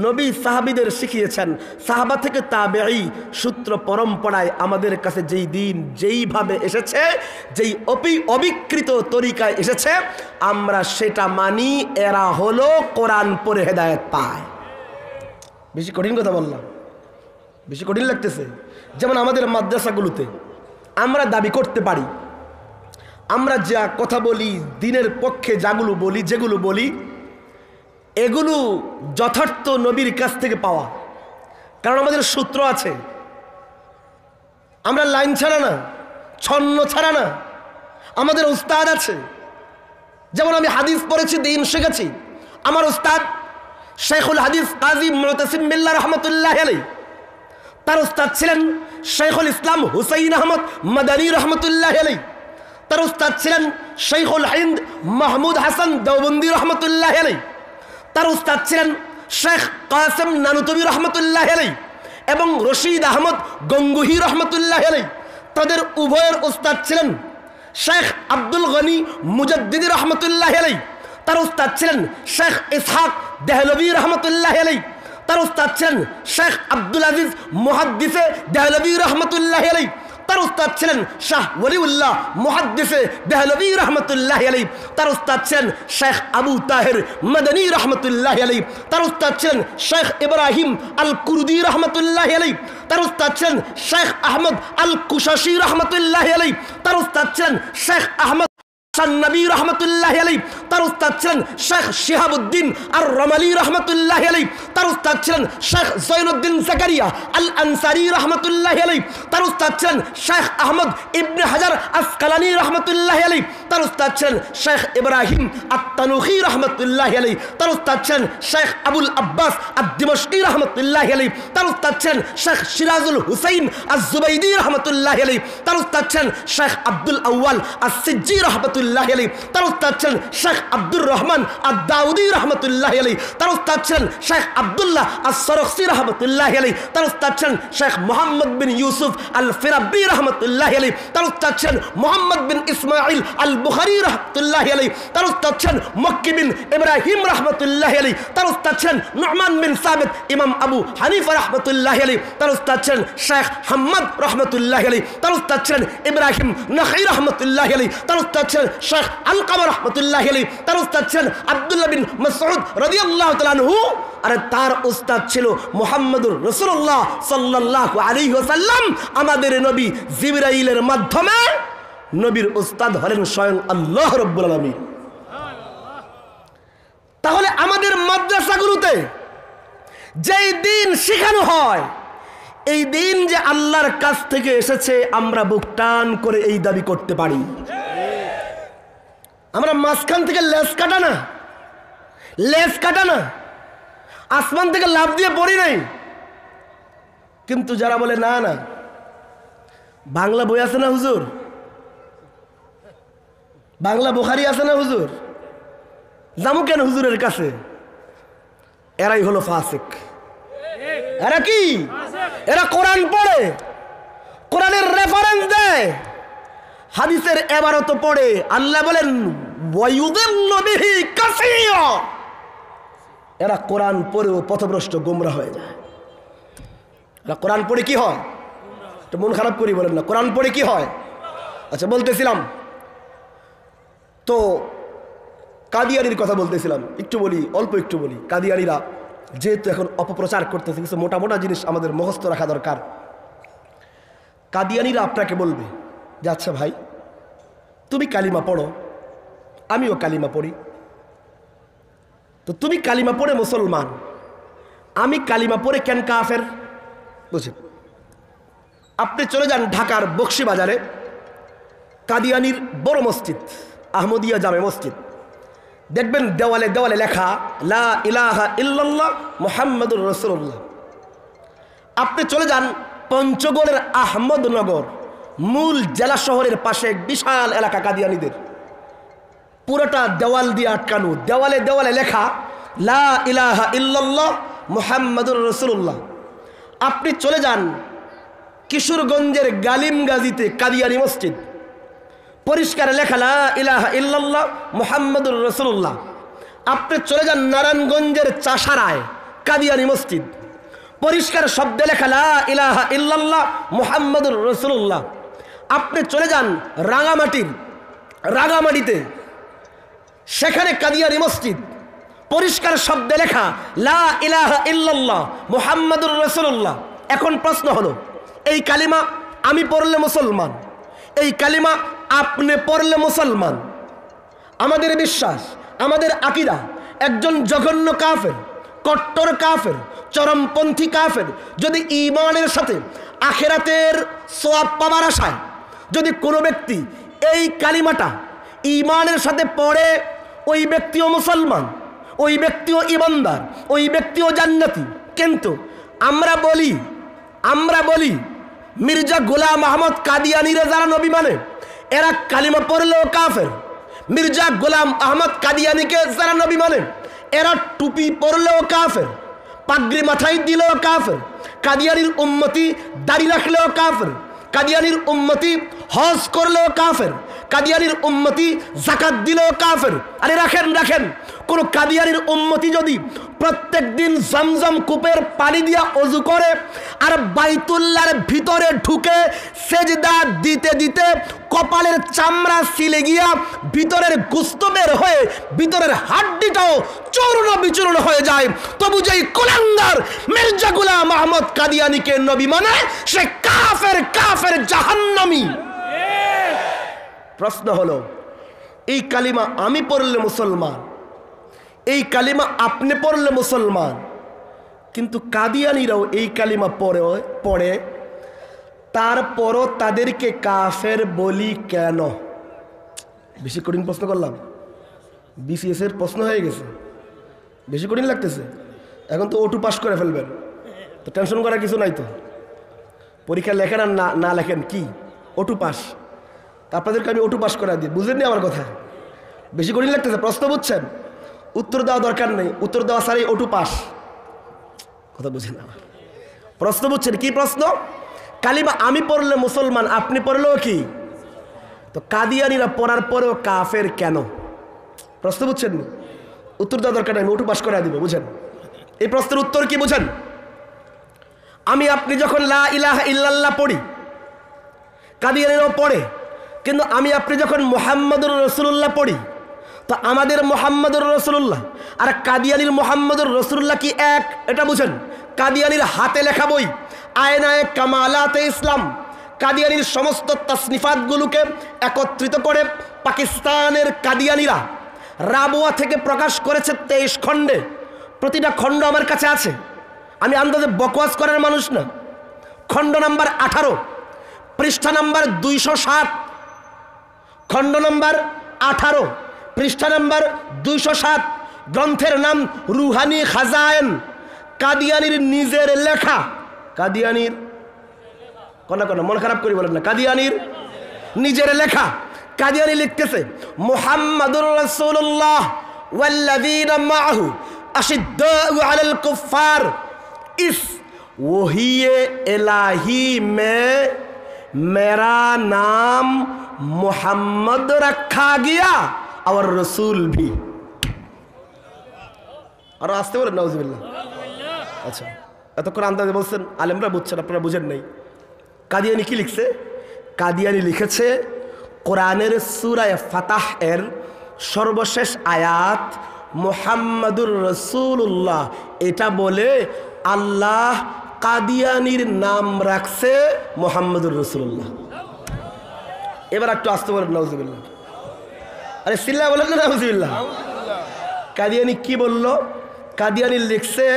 নবী সাহাবীদের শিখিয়েছেন, সাহাবা থেকে তাবেঈ সূত্র পরম্পরায় আমাদের কাছে যেই দিন যেইভাবে এসেছে, যেই অবিকৃত তরিকায় এসেছে, আমরা সেটা মানি। এরা হলো কোরআন পড়ে হেদায়েত পায়। বেশি কঠিন কথা বললাম? বেশি কঠিন লাগতেছে? যেমন আমাদের মাদ্রাসাগুলোতে আমরা দাবি করতে পারি, আমরা যা কথা বলি, দিনের পক্ষে যেগুলো বলি এগুলো যথার্থ নবীর কাছ থেকে পাওয়া, কারণ আমাদের সূত্র আছে। আমরা লাইন ছাড়া না, ছন্ন ছাড়া না, আমাদের উস্তাদ আছে। যেমন আমি হাদিস পড়েছি, দিন শিখেছি। আমার উস্তাদ শেখুল হাদিস কাজী মুতাসিম বিল্লাহ রহমতুল্লাহ আলাইহি, তার উস্তাদ ছিলেন শেখুল ইসলাম হুসাইন আহমদ মাদানী রহমতুল্লাহ আলাইহি, তার উস্তাদ ছিলেন শেখুল হিন্দ মাহমুদ হাসান দেওবন্দি রহমতুল্লাহ আলাইহি, তার উস্তাদ ছিলেন শেখ কাসেম নানুতবি রহমতুল্লাহ আলাইহি এবং রশিদ আহমদ গঙ্গুহি রহমতুল্লাহ আলাইহি। তাদের উভয়ের উস্তাদ ছিলেন শেখ আব্দুল গনি মুজাদ্দিদি রহমতুল্লাহ আলাইহি, তার উস্তাদ ছিলেন শেখ ইসহাক দেহলভি রহমতুল্লাহ আলাইহি, তার উস্তাদ ছিলেন শেখ আব্দুল আজিজ মুহাদ্দিসে দেহলভী রহমতুল্লাহ আলাইহি। তার উস্তাদ ছিলেন শাহ ওলিউল্লাহ মুহাদ্দিসে দেহলভী রহমতুল্লাহ আলাইহি। তার উস্তাদ ছিলেন শেখ আবু তাহের মদনী রহমতুল্লাহ আলাইহি। তার উস্তাদ ছিলেন শেখ ইব্রাহিম আল কুরদি রহমতুল্লাহ আলাইহি। তার উস্তাদ ছিলেন শেখ আহমদ আল কুশাশি রহমতুল্লাহ আলাইহি। তার উস্তাদ ছিলেন শেখ আহমদ নবী রহমতুল্লাহ আলাইহি। তার উস্তাদ ছিলেন শেখ শিহাবুদ্দিন আর রমালি রহমতুল্লাহ আলাইহি। তার উস্তাদ ছিলেন শেখ জৈনুদ্দিন জাকারিয়া আল আনসারি রহমতুল্লাহ আলাইহি। তার উস্তাদ ছিলেন শেখ আহমদ ইবনে হাজার আসকালানি রহমতুল্লাহ আলাইহি। তার উস্তাদ ছিলেন শেখ ইব্রাহিম আত-তানুখি রহমতুল্লাহ আলাইহি। তার উস্তাদ ছিলেন শেখ আবুল আব্বাস আদ-দিমাশকি রহমতুল্লাহ আলাইহি। তার উস্তাদ ছিলেন শেখ সিরাজুল হুসাইন আজ-জুবাইদি রহমতুল্লাহ আলাইহি। তার উস্তাদ ছিলেন শেখ আব্দুল আউয়াল as-সিজ্জি রহমতুল্লাহ আলাইহি। তার উস্তাদ ছিলেন শেখ আব্দুর রহমান আদ-দাউদি রহমতুল্লাহ আলাইহি। তার উস্তাদ ছিলেন শেখ আব্দুল্লাহ আস-সরখসি রহমতুল্লাহ আলাইহি। তার উস্তাদ ছিলেন শেখ মুহাম্মদ বিন ইউসুফ আল-ফিরাব্বি রহমতুল্লাহ আলাইহি। তার উস্তাদ ছিলেন মুহাম্মদ বিন ইসমাঈল আল-বুখারী রহমতুল্লাহ আলাইহি। তার উস্তাদ ছিলেন মক্কি বিন ইব্রাহিম রহমতুল্লাহ আলাইহি। তার উস্তাদ ছিলেন নু'মান বিন সাবিত ইমাম আবু হানিফা রহমতুল্লাহ আলাইহি। তার উস্তাদ ছিলেন শেখ হাম্মাদ রহমতুল্লাহ আলাইহি। তার উস্তাদ ছিলেন ইব্রাহিম নখী রহমতুল্লাহ আলাইহি। তার উস্তাদ ছিলেন শেখ আলকামা রহমতুল্লাহ আলাইহি। তার উস্তাদ ছিলেন আব্দুল্লাহ বিন মাসউদ রাদিয়াল্লাহু তাআলা আনহু। আর তার উস্তাদ ছিল মুহাম্মদুর রাসূলুল্লাহ সাল্লাল্লাহু আলাইহি ওয়াসাল্লাম। আমাদের নবী জিবরাইলের মাধ্যমে নবীর উস্তাদ হলেন স্বয়ং আল্লাহ রাব্বুল আলামিন। তাহলে আমাদের মাদ্রাসাগুলোতে যেই দিন শেখানো হয়, এই দিন যে আল্লাহর কাছ থেকে এসেছে, আমরা বুক টান করে এই দাবি করতে পারি। আমরা মাঝখান থেকে লেজ কাটা না, আসমান থেকে লাফ দিয়ে পড়ি নাই। কিন্তু যারা বলে না না, বাংলা বই আছে না হুজুর, বাংলা বুখারী আছে না হুজুর, যাবো কেন হুজুরের কাছে? এরাই হলো ফাসিক। এরা কি? এরা কোরআন পড়ে, কোরআনের রেফারেন্স দেয়, হাদিসের এবারত পড়ে। আল্লাহ বলেন ওয়ায়ুদিল্লু বিহি কাসীরা। এরা কোরআন পড়েও পথভ্রষ্ট গোমরা হয়ে যায়। এরা কোরআন পড়ে কি হয়? তো মন খারাপ করি বলেন না, কোরআন পড়ে কি হয়? আচ্ছা, বলতেছিলাম তো কাদিয়ানির কথা বলতেছিলাম, একটু বলি, অল্প একটু বলি। কাদিয়ানিরা যেহেতু এখন অপপ্রচার করতেছে, কিছু মোটা মোটা জিনিস আমাদের মুখস্থ রাখা দরকার। কাদিয়ানিরা আপনাকে বলবে যে আচ্ছা ভাই, তুমি কালিমা পড়ো, আমিও কালিমা পড়ি, তো তুমি কালিমা পড়ে মুসলমান, আমি কালিমা পড়ে কেন কাফের? বুঝেন? আপনি চলে যান ঢাকার বকশীবাজারে, কাদিয়ানির বড় মসজিদ আহমদিয়া জামে মসজিদ, দেখবেন দেওয়ালে দেওয়ালে লেখা লা ইলাহা ইল্লাল্লাহ মুহাম্মাদুর রাসূলুল্লাহ। আপনি চলে যান পঞ্চগড়ের আহমদনগর, মূল জেলা শহরের পাশে বিশাল এলাকা কাদিয়ানীদের, পুরোটা দেওয়াল দিয়ে আটকানো, দেওয়ালে দেওয়ালে লেখা লা ইলাহা ইল্লাল্লাহ মুহাম্মাদুর রাসূলুল্লাহ। আপনি চলে যান কিশোরগঞ্জের গালিমগাজীতে কাদিয়ানী মসজিদ, পরিষ্কার লেখা লা ইলাহা ইল্লাল্লাহ মুহাম্মাদুর রাসূলুল্লাহ। আপনি চলে যান নারায়ণগঞ্জের চাষারায় কাদিয়ানী মসজিদ, পরিষ্কার শব্দে লেখা লা ইলাহা ইল্লাল্লাহ মুহাম্মাদুর রাসূলুল্লাহ। আপনি চলে যান রাঙামাটিতে, সেখানে কাদিয়ানী মসজিদ, পরিষ্কার শব্দে লেখা লা ইলাহা ইল্লাল্লাহ মুহাম্মাদুর রাসূলুল্লাহ। এখন প্রশ্ন হলো, এই কালিমা আমি পড়লে মুসলমান, এই কালিমা আপনি পড়লে মুসলমান। আমাদের বিশ্বাস, আমাদের আকীদা, একজন জঘন্য কাফের, কট্টর কাফের, চরমপন্থী কাফের যদি ঈমানের সাথে আখিরাতের সওয়াব পাবার আশায় যদি কোনো ব্যক্তি এই কালিমাটা ঈমানের সাথে পড়ে, ওই ব্যক্তিও মুসলমান, ওই ব্যক্তিও ঈমানদার, ওই ব্যক্তিও জান্নাতি। কিন্তু আমরা বলি মির্জা গোলাম আহমদ কাদিয়ানীরা যারা নবী মানে, এরা কালিমা পড়লেও কাফের। মির্জা গোলাম আহমদ কাদিয়ানীকে যারা নবী মানে, এরা টুপি পরলেও কাফের, পাগড়ি মাথায় দিলেও কাফের। কাদিয়ানীর উম্মতি দাড়ি রাখলেও কাফের, কাদিয়ানীর উম্মতি হজ করলেও কাফের, কাদিয়ানির উম্মতি যাকাত দিলেও কাফের। আরে রাখেন রাখেন, কোন কাদিয়ানির উম্মতি যদি প্রত্যেক দিন জমজম কূপের পানি দিয়া ওযু করে আর বাইতুল্লাহর ভিতরে ঢুকে সেজদা দিতে দিতে কপালের চামড়া ছিলে গিয়া ভিতরের গোশত বের হয়ে ভিতরের হাড্ডিটাও চূর্ণ বিচূর্ণ হয়ে যায়, তবু যেই কুলাঙ্গার মির্জা গোলাম আহমদ কাদিয়ানীকে নবী মানে সে কাফের, কাফের জাহান্নামী। প্রশ্ন হলো, এই কালিমা আমি পড়লে মুসলমান, এই কালিমা আপনি পড়লে মুসলমান, কিন্তু কাদিয়ানীরাও এই কালিমা পড়ে তারপরও তাদেরকে কাফের বলি কেন? বেশি কঠিন প্রশ্ন করলাম? বিসিএস এর প্রশ্ন হয়ে গেছে, বেশি কঠিন লাগতেছে? এখন তো ওটু পাস করে ফেলবেন, তো টেনশন করার কিছু নাই। তো পরীক্ষা লেখেন আর না লেখেন কি ওটু পাস, আপনাদেরকে আমি ওটু পাস করা দিই। বুঝলেন আমার কথা? বেশি কঠিন লাগতেছে? প্রশ্ন বুঝছেন? উত্তর দেওয়া দরকার নেই, উত্তর দেওয়া সারাই ওটু পাস। কথা বুঝেন আমার? প্রশ্ন বুঝছেন? কি প্রশ্ন? কালিমা আমি পড়লে মুসলমান, আপনি পড়লেও কি? তো কাদিয়ানীরা পড়ার পরেও কাফের কেন? প্রশ্ন বুঝছেন? উত্তর দেওয়া দরকার নেই, আমি ওটু পাস করা দিব। বুঝেন এই প্রশ্নের উত্তর কি? বুঝেন, আমি আপনি যখন লা ইলাহা ইল্লাল্লাহ পড়ি, কাদিয়ানীরাও পড়ে, কিন্তু আমি আপনি যখন মুহাম্মাদুর রাসূলুল্লাহ পড়ি, তো আমাদের মুহাম্মাদুর রাসূলুল্লাহ আর কাদিয়ানীর মুহাম্মাদুর রাসূলুল্লাহ কি এক? এটা বুঝেন। কাদিয়ানীর হাতে লেখা বই আয়নায়ে কামালাতে ইসলাম, কাদিয়ানীর সমস্ত তাসনিফাতগুলোকে একত্রিত করে পাকিস্তানের কাদিয়ানীরা রাবুয়া থেকে প্রকাশ করেছে 23 খণ্ডে। প্রতিটা খণ্ড আমার কাছে আছে, আমি আন্দাজে বকওয়াজ করার মানুষ না। খণ্ড নাম্বার 18, পৃষ্ঠা নাম্বার 207, খণ্ড নাম্বার 18, পৃষ্ঠা নাম্বার 207। গ্রন্থের নাম রুহানি খাজায়েন, কাদিয়ানীর নিজের লেখা। কাদিয়ানীর কোন মন খারাপ করি বলেন না, কাদিয়ানীর নিজের লেখা। কাদিয়ানী লিখতেছে, মুহাম্মাদুর রাসূলুল্লাহ ওয়াল্লাযীনা মাআহু আশিদ্দাউ আলাল কুফার, इस वही इलाही में मेरा नाम मोहम्मद रखा गया और रसूल भी। और आस्ते बोलें नाउजुबिल्लाह। अच्छा, এতক্ষণ আন্দাজে বলছেন, আলেমরা বুঝছেন, আপনারা বুঝেন নাই। কাদিয়ানী কি লিখছে? কাদিয়ানী লিখেছে কোরআনের সূরা ফাতাহ এর সর্বশেষ আয়াত মুহাম্মাদুর রাসূলুল্লাহ, এটা বলে আল্লাহ কাদিয়ানীর নাম রাখছে মুহাম্মাদুর রাসূলুল্লাহ। এবার একটু আসতে বলেন নাউজুবিল্লাহ। আরে সিল্লা বলেন না নাউজুবিল্লাহ। কাদিয়ানী কি বলল? কাদিয়ানী লিখছে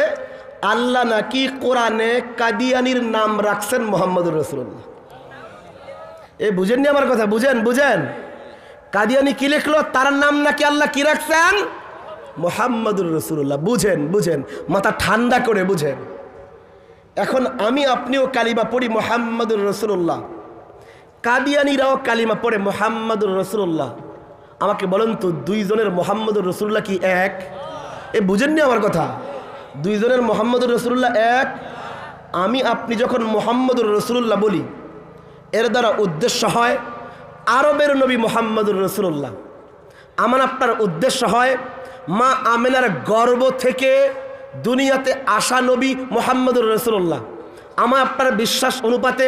আল্লাহ নাকি কোরআনে কাদিয়ানীর নাম রাখছেন মুহাম্মাদুর রাসূলুল্লাহ। এ বুঝেননি আমার কথা? বুঝেন বুঝেন। কাদিয়ানী কি লিখলো? তার নাম নাকি আল্লাহ কি রাখছেন? মুহাম্মাদুর রাসূলুল্লাহ। বুঝেন বুঝেন, মাথা ঠান্ডা করে বুঝেন। এখন আমি আপনিও কালিমা পড়ি মুহাম্মাদুর রাসূলুল্লাহ, কাদিয়ানীরাও কালিমা পড়ে মুহাম্মাদুর রাসূলুল্লাহ। আমাকে বলেন তো, দুইজনের মুহাম্মাদুর রাসূলুল্লাহ কি এক? এ বুঝেননি আমার কথা? দুইজনের মুহাম্মাদুর রাসূলুল্লাহ এক। আমি আপনি যখন মুহাম্মাদুর রাসূলুল্লাহ বলি, এর দ্বারা উদ্দেশ্য হয় আরবের নবী মুহাম্মাদুর রাসূলুল্লাহ। আমার আপনার উদ্দেশ্য হয় মা আমেনার গর্ভ থেকে দুনিয়াতে আসা নবী মুহাম্মাদুর রাসূলুল্লাহ। আমার আপনার বিশ্বাস অনুপাতে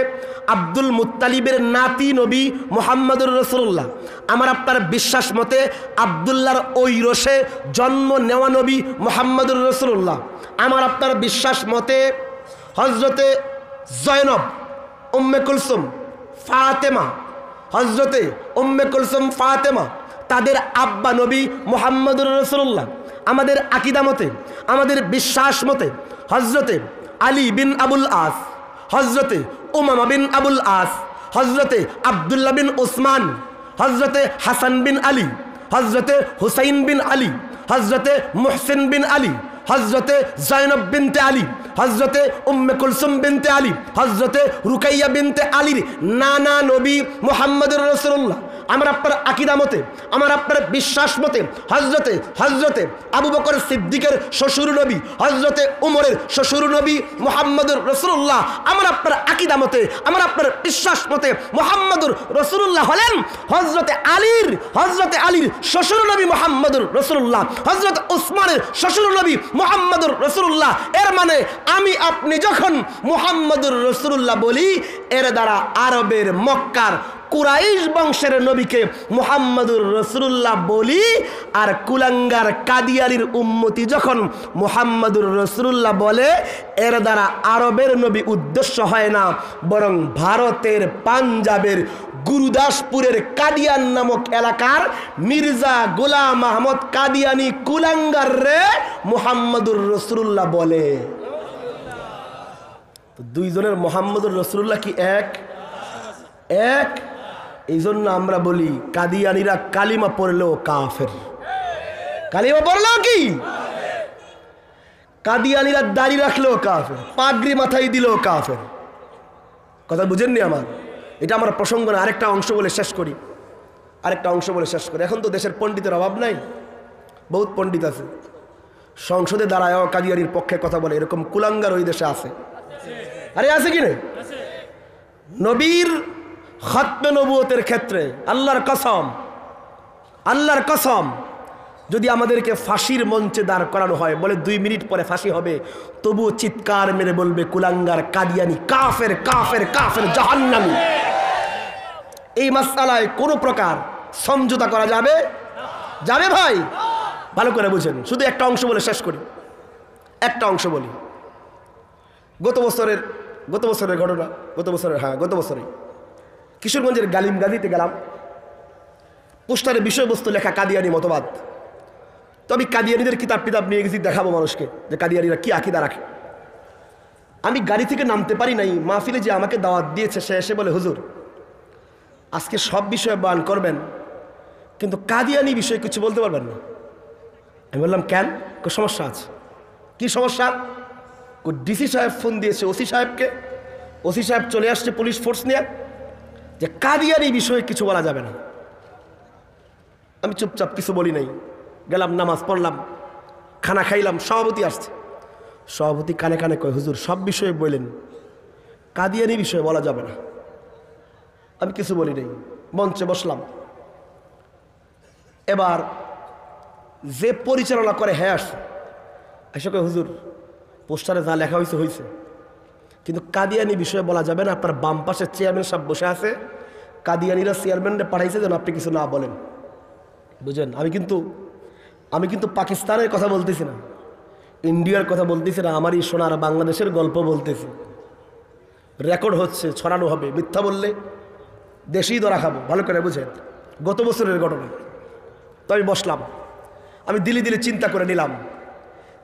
আব্দুল মুত্তালিবের নাতি নবী মুহাম্মাদুর রাসূলুল্লাহ। আমার আপনার বিশ্বাস মতে আব্দুল্লাহর ঐরসে জন্ম নেওয়া নবী মুহাম্মাদুর রাসূলুল্লাহ। আমার আপনার বিশ্বাস মতে হজরতে জয়নব, উম্মে কুলসুম, ফাতেমা, হজরতে উম্মে কুলসুম ফাতেমা, তাদের আব্বা নবী মুহাম্মাদুর রাসূলুল্লাহ। আমাদের আকীদা মতে, আমাদের বিশ্বাস মতে হজরতে আলী বিন আবুল আস, হজরতে উমামা বিন আবুল আস, হজরতে আবদুল্লাহ বিন উসমান, হজরতে হাসান বিন আলী, হজরতে হুসাইন বিন আলী, হজরতে মুহসিন বিন আলী, হজরতে জয়নব বিনতে আলী, হজরতে উম্মে কুলসুম বিনতে আলী, হজরতে রুকাইয়া বিনতে আলীর নানা নবী মুহাম্মাদুর রাসূলুল্লাহ। আমার আপনার আকীদা মতে, আমার আপনার বিশ্বাস মতে হযরতে আবু বকর সিদ্দিকের শ্বশুর নবী, হযরতে উমরের শ্বশুর নবী মুহাম্মদুর রাসূলুল্লাহ, আমার আপনার আকীদা মতে, আমার আপনার বিশ্বাস মতে মুহাম্মদুর রাসূলুল্লাহ হলেন হযরতে আলীর শ্বশুর নবী মুহাম্মদুর রাসূলুল্লাহ, হযরত উসমানের শ্বশুর নবী মুহাম্মদুর রাসূলুল্লাহ। এর মানে আমি আপনি যখন মুহাম্মদুর রাসূলুল্লাহ বলি, এর দ্বারা আরবের মক্কার কুরাইশ বংশের নবীকে মুহাম্মদুর রাসূলুল্লাহ বলি। আর কুলাঙ্গার কাদিয়ানির উম্মতি যখন মুহাম্মদুর রাসূলুল্লাহ বলে, এর দ্বারা আরবের নবী উদ্দেশ্য হয় না, বরং ভারতের পাঞ্জাবের গুরুদাসপুরের কাদিয়ান নামক এলাকার মির্জা গোলাম আহমদ কাদিয়ানি কুলাঙ্গার রে মুহাম্মদুর রাসূলুল্লাহ বলে। তো দুইজনের মুহাম্মদুর রাসূলুল্লাহ কি এক? এই জন্য আমরা বলি কাদিয়ানিরা কালিমা পড়লেও কাফের। কালিমা পড়লেও কি? কাদিয়ানিরা দাড়ি রাখলেও কাফের, পাগড়ি মাথায় দিলেও কাফের। কথা বুঝেননি আমার? এটা আমার প্রসঙ্গ না, আরেকটা অংশ বলে শেষ করি। এখন তো দেশের পণ্ডিতের অভাব নাই, বহুত পণ্ডিত আছে, সংসদে দাঁড়ায়ও কাদিয়ানির পক্ষে কথা বলে, এরকম কুলাঙ্গার ওই দেশে আছে। আরে আছে কি না? নবীর খতমে নবুয়তের ক্ষেত্রে আল্লাহর কসম যদি আমাদেরকে ফাঁসির মঞ্চে দাঁড় করানো হয়, বলে 2 মিনিট পরে ফাঁসি হবে, তবুও চিৎকার মেরে বলবে কুলাঙ্গার কাদিয়ানি কাফের কাফের কাফের জাহান্নামী। এই মাসআলায় কোনো প্রকার সমঝোতা করা যাবে ভাই? ভালো করে বুঝেন। শুধু একটা অংশ বলে শেষ করি, একটা অংশ বলি। গত বছরের ঘটনা, গত বছরে কিশোরগঞ্জের গালিমগাজিতে গেলাম, পোস্টারে বিষয়বস্তু লেখা কাদিয়ানি মতবাদ। তো আমি কাদিয়ানিদের কিতাব নিয়ে গেছি, দেখাবো মানুষকে যে কাদিয়ানিরা কি আকীদা রাখে। আমি গাড়ি থেকে নামতে পারি নাই, মাহফিলে যে আমাকে দাওয়াত দিয়েছে সে এসে বলে, হুজুর আজকে সব বিষয়ে বয়ান করবেন, কিন্তু কাদিয়ানি বিষয়ে কিছু বলতে পারবেন না। আমি বললাম কেন? সমস্যা আছে। কি সমস্যা? ডিসি সাহেব ফোন দিয়েছে ওসি সাহেবকে, ওসি সাহেব চলে আসছে পুলিশ ফোর্স নিয়ে, যে কাদিয়ানি বিষয়ে কিছু বলা যাবে না। আমি চুপচাপ কিছু বলি নাই, গেলাম, নামাজ পড়লাম, খানা খাইলাম, সভাপতি আসছে। সভাপতি কানে কানে কয়, হুজুর সব বিষয়ে বললেন, কাদিয়ানি বিষয়ে বলা যাবে না। আমি কিছু বলি নাই, মঞ্চে বসলাম। এবার যে পরিচালনা করে আসছে, এসে কয়, হুজুর পোস্টারে যা লেখা হয়েছে, কিন্তু কাদিয়ানি বিষয়ে বলা যাবে না। আপনার বাম পাশে চেয়ারম্যান সাহেব বসে আছে, কাদিয়ানিরা চেয়ারম্যানরা পাঠাইছে যেন আপনি কিছু না বলেন। বুঝেন? আমি কিন্তু পাকিস্তানের কথা বলতেছি না, ইন্ডিয়ার কথা বলতেছি না, আমারই সোনার বাংলাদেশের গল্প বলতেছি। রেকর্ড হচ্ছে, ছড়ানো হবে, মিথ্যা বললে দেশেই ধরা খাবো। ভালো করে বুঝেন, গত বছরের ঘটনা। তো আমি বসলাম, আমি দিলে চিন্তা করে নিলাম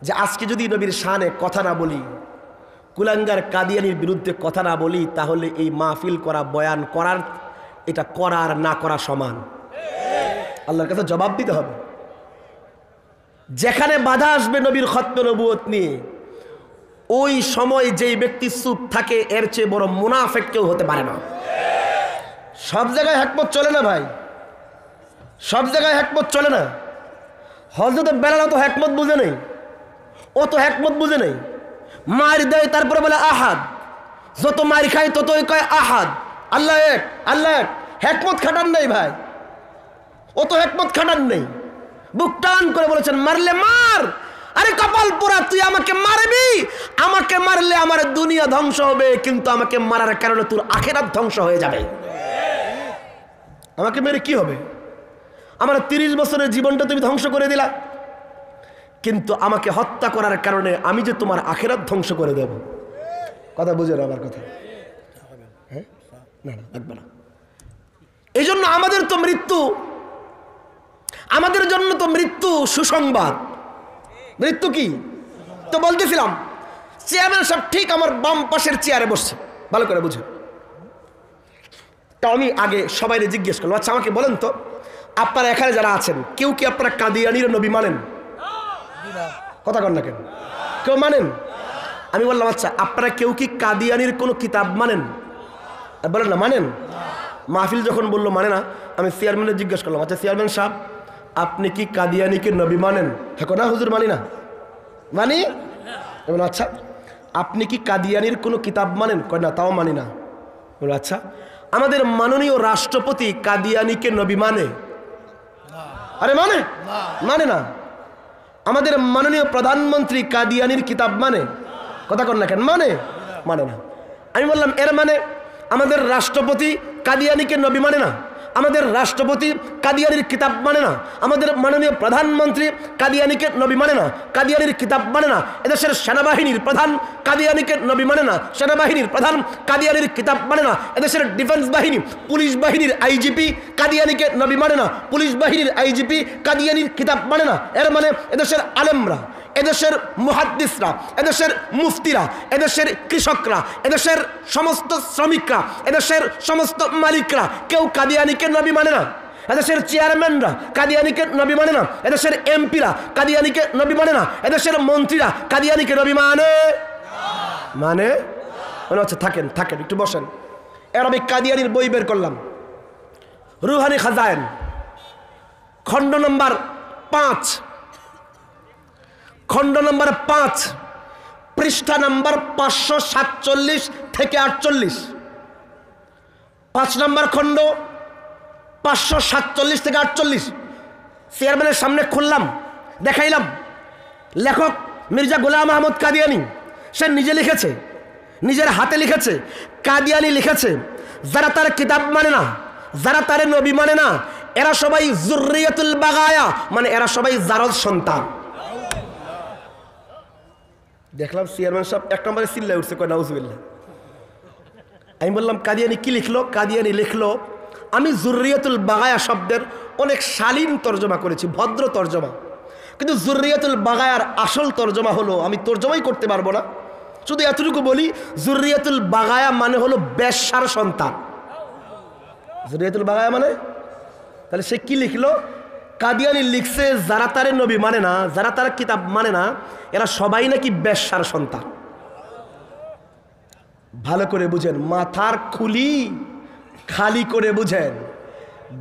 যে আজকে যদি নবীর শানে কথা না বলি, কুলাঙ্গার কাদিয়ানির বিরুদ্ধে কথা না বলি, তাহলে এই মাহফিল করা, বয়ান করার, এটা করার না করা সমান। আল্লাহর কাছে জবাব দিতে হবে। যেখানে বাধা আসবে নবীর খতমে নবুয়ত নিয়ে, ওই সময় যেই ব্যক্তি চুপ থাকে, এর চেয়ে বড় মুনাফিক কেউ হতে পারে না। সব জায়গায় হকমত চলে না ভাই, সব জায়গায় হকমত চলে না। হযরত বেলাল তো হকমত বুঝে নেই, ও তো হকমত বুঝে নেই। মার দেয় তারপরে বলে আহাদ, যত মার খায় ততই কয় আহাদ, আল্লাহ এক, আল্লাহ এক। হকমত খাটান নেই ভাই, ও তো হকমত খাটান নেই। বুক টান করে বলেছেন, মারলে মার। আরে কপাল পোড়া, তুই আমাকে মারবি, আমাকে মারলে আমার দুনিয়া ধ্বংস হবে, কিন্তু আমাকে মারার কারণে তোর আখিরাত ধ্বংস হয়ে যাবে। আমাকে মেরে কি হবে? আমার 30 বছরের জীবনটা তুমি ধ্বংস করে দিলা, কিন্তু আমাকে হত্যা করার কারণে আমি যে তোমার আখিরাত ধ্বংস করে দেব। কথা বুঝে না আমার কথা? হ্যাঁ, না লাগবে না। এই জন্য আমাদের জন্য তো মৃত্যু সুসংবাদ। মৃত্যু কি তো বলতেছিলাম, চেয়ারম্যান সাহেব ঠিক আমার বাম পাশের চেয়ারে বসছে। ভালো করে বুঝে। তা আমি আগে সবাইকে জিজ্ঞেস করলাম, আচ্ছা আমাকে বলেন তো, আপনারা এখানে যারা আছেন, কেউ কি আপনারা কাদিয়ানির নবী মানেন? কথা কন না কেন? কেউ মানেন? আমি বললাম, আচ্ছা আপনারা কেউ কি কাদিয়ানির কোনো কিতাব মানেন? বলেন না। মাহফিল যখন বললো মানে না, আমি চেয়ারম্যানের জিজ্ঞেস করলাম, আচ্ছা চেয়ারম্যান সাহেব, আপনি কি কাদিয়ানিকে নবী মানেন? হ্যাঁ না হুজুর, মানি না। মানি? বলো আচ্ছা, আপনি কি কাদিয়ানির কোনো কিতাব মানেন? কয় না, তাও মানি না। বলো আচ্ছা, আমাদের মাননীয় রাষ্ট্রপতি কাদিয়ানিকে নবী মানে? আরে মানে? মানে না। আমাদের মাননীয় প্রধানমন্ত্রী কাদিয়ানির কিতাব মানে? কথা কন না কেন? মানে? মানে না। আমি বললাম এর মানে আমাদের রাষ্ট্রপতি কাদিয়ানিকে নবী মানে না, আমাদের রাষ্ট্রপতি কাদিয়ানির কিতাব মানে না, আমাদের মাননীয় প্রধানমন্ত্রী কাদিয়ানিকে নবী মানে না, কাদিয়ানির কিতাব মানে না, এদেশের সেনাবাহিনীর প্রধান কাদিয়ানিকে নবী মানে না, সেনাবাহিনীর প্রধান কাদিয়ানির কিতাব মানে না, এদেশের ডিফেন্স বাহিনী পুলিশ বাহিনীর আইজিপি কাদিয়ানিকে নবী মানে না, পুলিশ বাহিনীর আইজিপি কাদিয়ানির কিতাব মানে না। এর মানে এদেশের আলেমরা, এদেশের মুহাদ্দিসরা, এদেশের মুফতিরা, এদেশের কৃষকরা, এদেশের সমস্ত শ্রমিকরা, এদেশের সমস্ত মালিকরা কেউ কাদিয়ানিকে নবী মানে না। এদেশের চেয়ারম্যানরা কাদিয়ানিকে নবী মানে না, এদেশের এমপিরা কাদিয়ানিকে নবী মানে না, এদেশের মন্ত্রীরা কাদিয়ানিকে নবী মানে মানে মনে হচ্ছে থাকেন থাকেন একটু বসেন। এর আমি কাদিয়ানির বই বের করলাম, রুহানি খাজায়েন, খণ্ড নম্বর 5, খণ্ড নম্বর 5, পৃষ্ঠা নম্বর 547 থেকে 48, 5 নম্বর খণ্ড 547 থেকে 48। চেয়ারম্যানের সামনে খুললাম, দেখাইলাম। লেখক মির্জা গোলাম আহমদ কাদিয়ানি, সে নিজে লিখেছে, নিজের হাতে লিখেছে। কাদিয়ানি লিখেছে, যারা তার কিতাব মানে না, যারা তার নবী মানে না, এরা সবাই যুররিয়াতুল বাগায়া, মানে এরা সবাই জারদ সন্তান। দেখলাম চেয়ারম্যান সাহেব এক নম্বরে চিল্লায় উঠছে, কয় নাউজুবিল্লাহ। আমি বললাম কাদিয়ানি কি লিখলো? কাদিয়ানি লিখলো, আমি যুররিয়াতুল বাগায়া শব্দের অনেক শালীন তর্জমা করেছি, ভদ্র তর্জমা, কিন্তু যুররিয়াতুল বাগায়ার আসল তর্জমা হলো, আমি তর্জমাই করতে পারবো না, শুধু এতটুকু বলি, যুররিয়াতুল বাগায়া মানে হলো বেশ্যার সন্তান। যুররিয়াতুল বাগায়া মানে? তাহলে সে কি লিখলো? কাদিয়ানি লিখছে, যারা তারে নবী মানে না, যারা তার কিতাব মানে না, এরা সবাই নাকি বেশ্যার সন্তান। ভালো করে বুঝেন, মাথার খুলি খালি করে বুঝেন।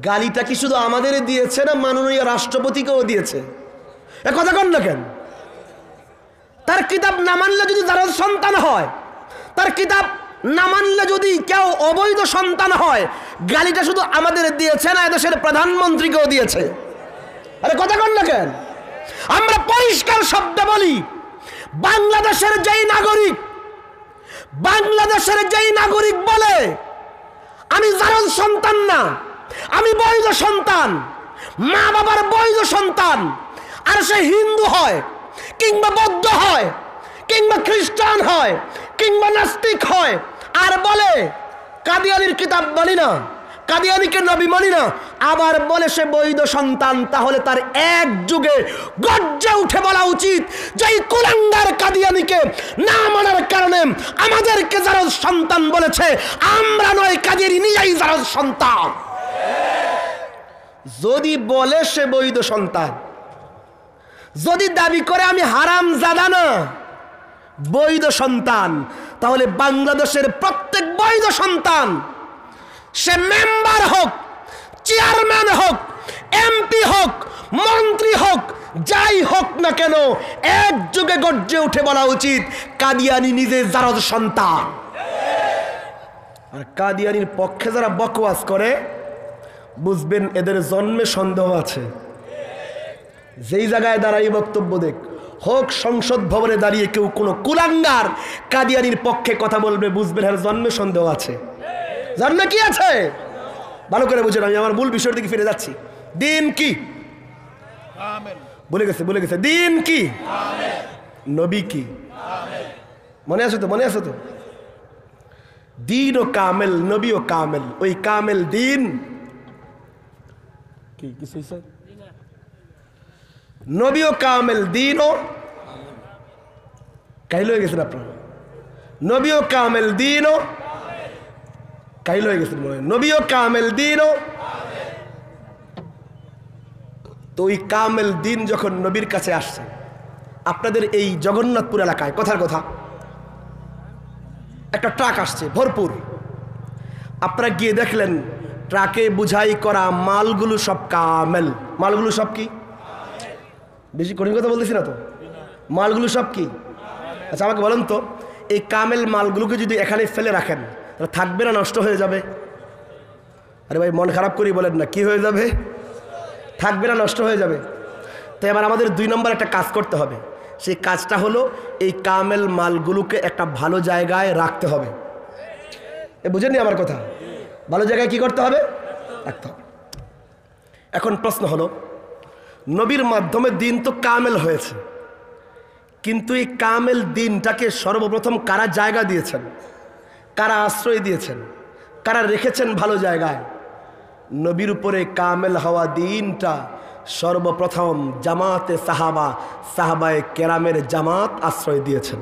গালিটা কি শুধু আমাদের দিয়েছে না মাননীয় রাষ্ট্রপতিকেও দিয়েছে? এ কথা কন না কেন? তার কিতাব না মানলে যদি যারা সন্তান হয়, তার কিতাব না মানলে যদি কেউ অবৈধ সন্তান হয়, গালিটা শুধু আমাদের দিয়েছে না এদেশের প্রধানমন্ত্রীকেও দিয়েছে? আরে কথা কন না কেন? আমরা পরিষ্কার শব্দে বলি, বাংলাদেশের যেই নাগরিক, বাংলাদেশের যেই নাগরিক বলে আমি জারজ সন্তান না, আমি বৈধ সন্তান, মা বাবার বৈধ সন্তান, আর সে হিন্দু হয় কিংবা বৌদ্ধ হয় কিংবা খ্রিস্টান হয় কিংবা নাস্তিক হয়, আর বলে কাদিয়ানির কিতাব মানি না, কাদিয়ানিকে নবী মানি না, আবার বলে সে বৈধ সন্তান, তাহলে তার এক যুগে গর্জে উঠে বলা উচিত যে এই কুলাঙ্গার কাদিয়ানিকে না মানার কারণে আমাদেরকে যারা সন্তান বলেছে, আমরা নয়, কাদিয়ানি নিজেই যারা সন্তান। যদি বলে সে বৈধ সন্তান, যদি দাবি করে আমি হারাম জাদা না, বৈধ সন্তান, তাহলে বাংলাদেশের প্রত্যেক বৈধ সন্তান, সে মেম্বার হোক, চেয়ারম্যান হোক, এমপি হোক, মন্ত্রী হোক, যাই হোক না কেন, এক যুগে গর্জে উঠে বলা উচিত কাদিয়ানি নিজে জারজ সন্তান। আর কাদিয়ানির পক্ষে যারা বকওয়াজ করে, বুঝবেন এদের জন্মে সন্দেহ আছে। যেই জায়গায় দাঁড়াই বক্তব্য দেখ, হোক সংসদ ভবনে দাঁড়িয়ে কেউ কোনো কুলাঙ্গার কাদিয়ানির পক্ষে কথা বলবে, বুঝবেন এর জন্মে সন্দেহ আছে। জন্মে কি আছে? ভালো করে বুঝেন, আমি আমার মূল বিষয়ের দিকে ফিরে যাচ্ছি। দিন কি? বলে গেছে দিন কি? নবী কি? মনে আছে তো? মনে আছে তো? দিন ও কামেল, নবী ও কামেল, ওই কামেল দিন কি? কিছু নবী ও কামেল, দিন ও কাইল হয়ে গেছেন আপনারা। নবী ও কামেল, দিন ও কাইল হয়ে গেছেন মনে হয়। নবী ও কামেল, দিন ও, তো ওই কামেল দিন যখন নবীর কাছে আসছে, আপনাদের এই জগন্নাথপুর এলাকায়, কথার কথা, একটা ট্রাক আসছে ভরপুর, আপনারা গিয়ে দেখলেন ট্রাকে বুঝাই করা মালগুলো সব কামেল। মালগুলো সব কি? বেশি কঠিন কথা বলতেছি না তো? মালগুলো সব কি? আচ্ছা আমাকে বলেন তো, এই কামেল মালগুলোকে যদি এখানে ফেলে রাখেন তাহলে থাকবে না নষ্ট হয়ে যাবে? আরে ভাই মন খারাপ করি বলেন না, কি হয়ে যাবে? থাকবে না নষ্ট হয়ে যাবে? তো এবার আমাদের 2 নম্বর একটা কাজ করতে হবে। সেই কাজটা হলো এই কামেল মালগুলোকে একটা ভালো জায়গায় রাখতে হবে। বুঝেননি আমার কথা? ভালো জায়গায় কি করতে হবে? রাখতে হবে। এখন প্রশ্ন হলো, নবীর মাধ্যমে দিন তো কামেল হয়েছে, কিন্তু এই কামেল দিনটাকে সর্বপ্রথম কারা জায়গা দিয়েছেন, কারা আশ্রয় দিয়েছেন, কারা রেখেছেন ভালো জায়গায়? নবীর উপরে কামেল হওয়া দিনটা সর্বপ্রথম জামাতে সাহাবায়ে কেরামের জামাত আশ্রয় দিয়েছেন।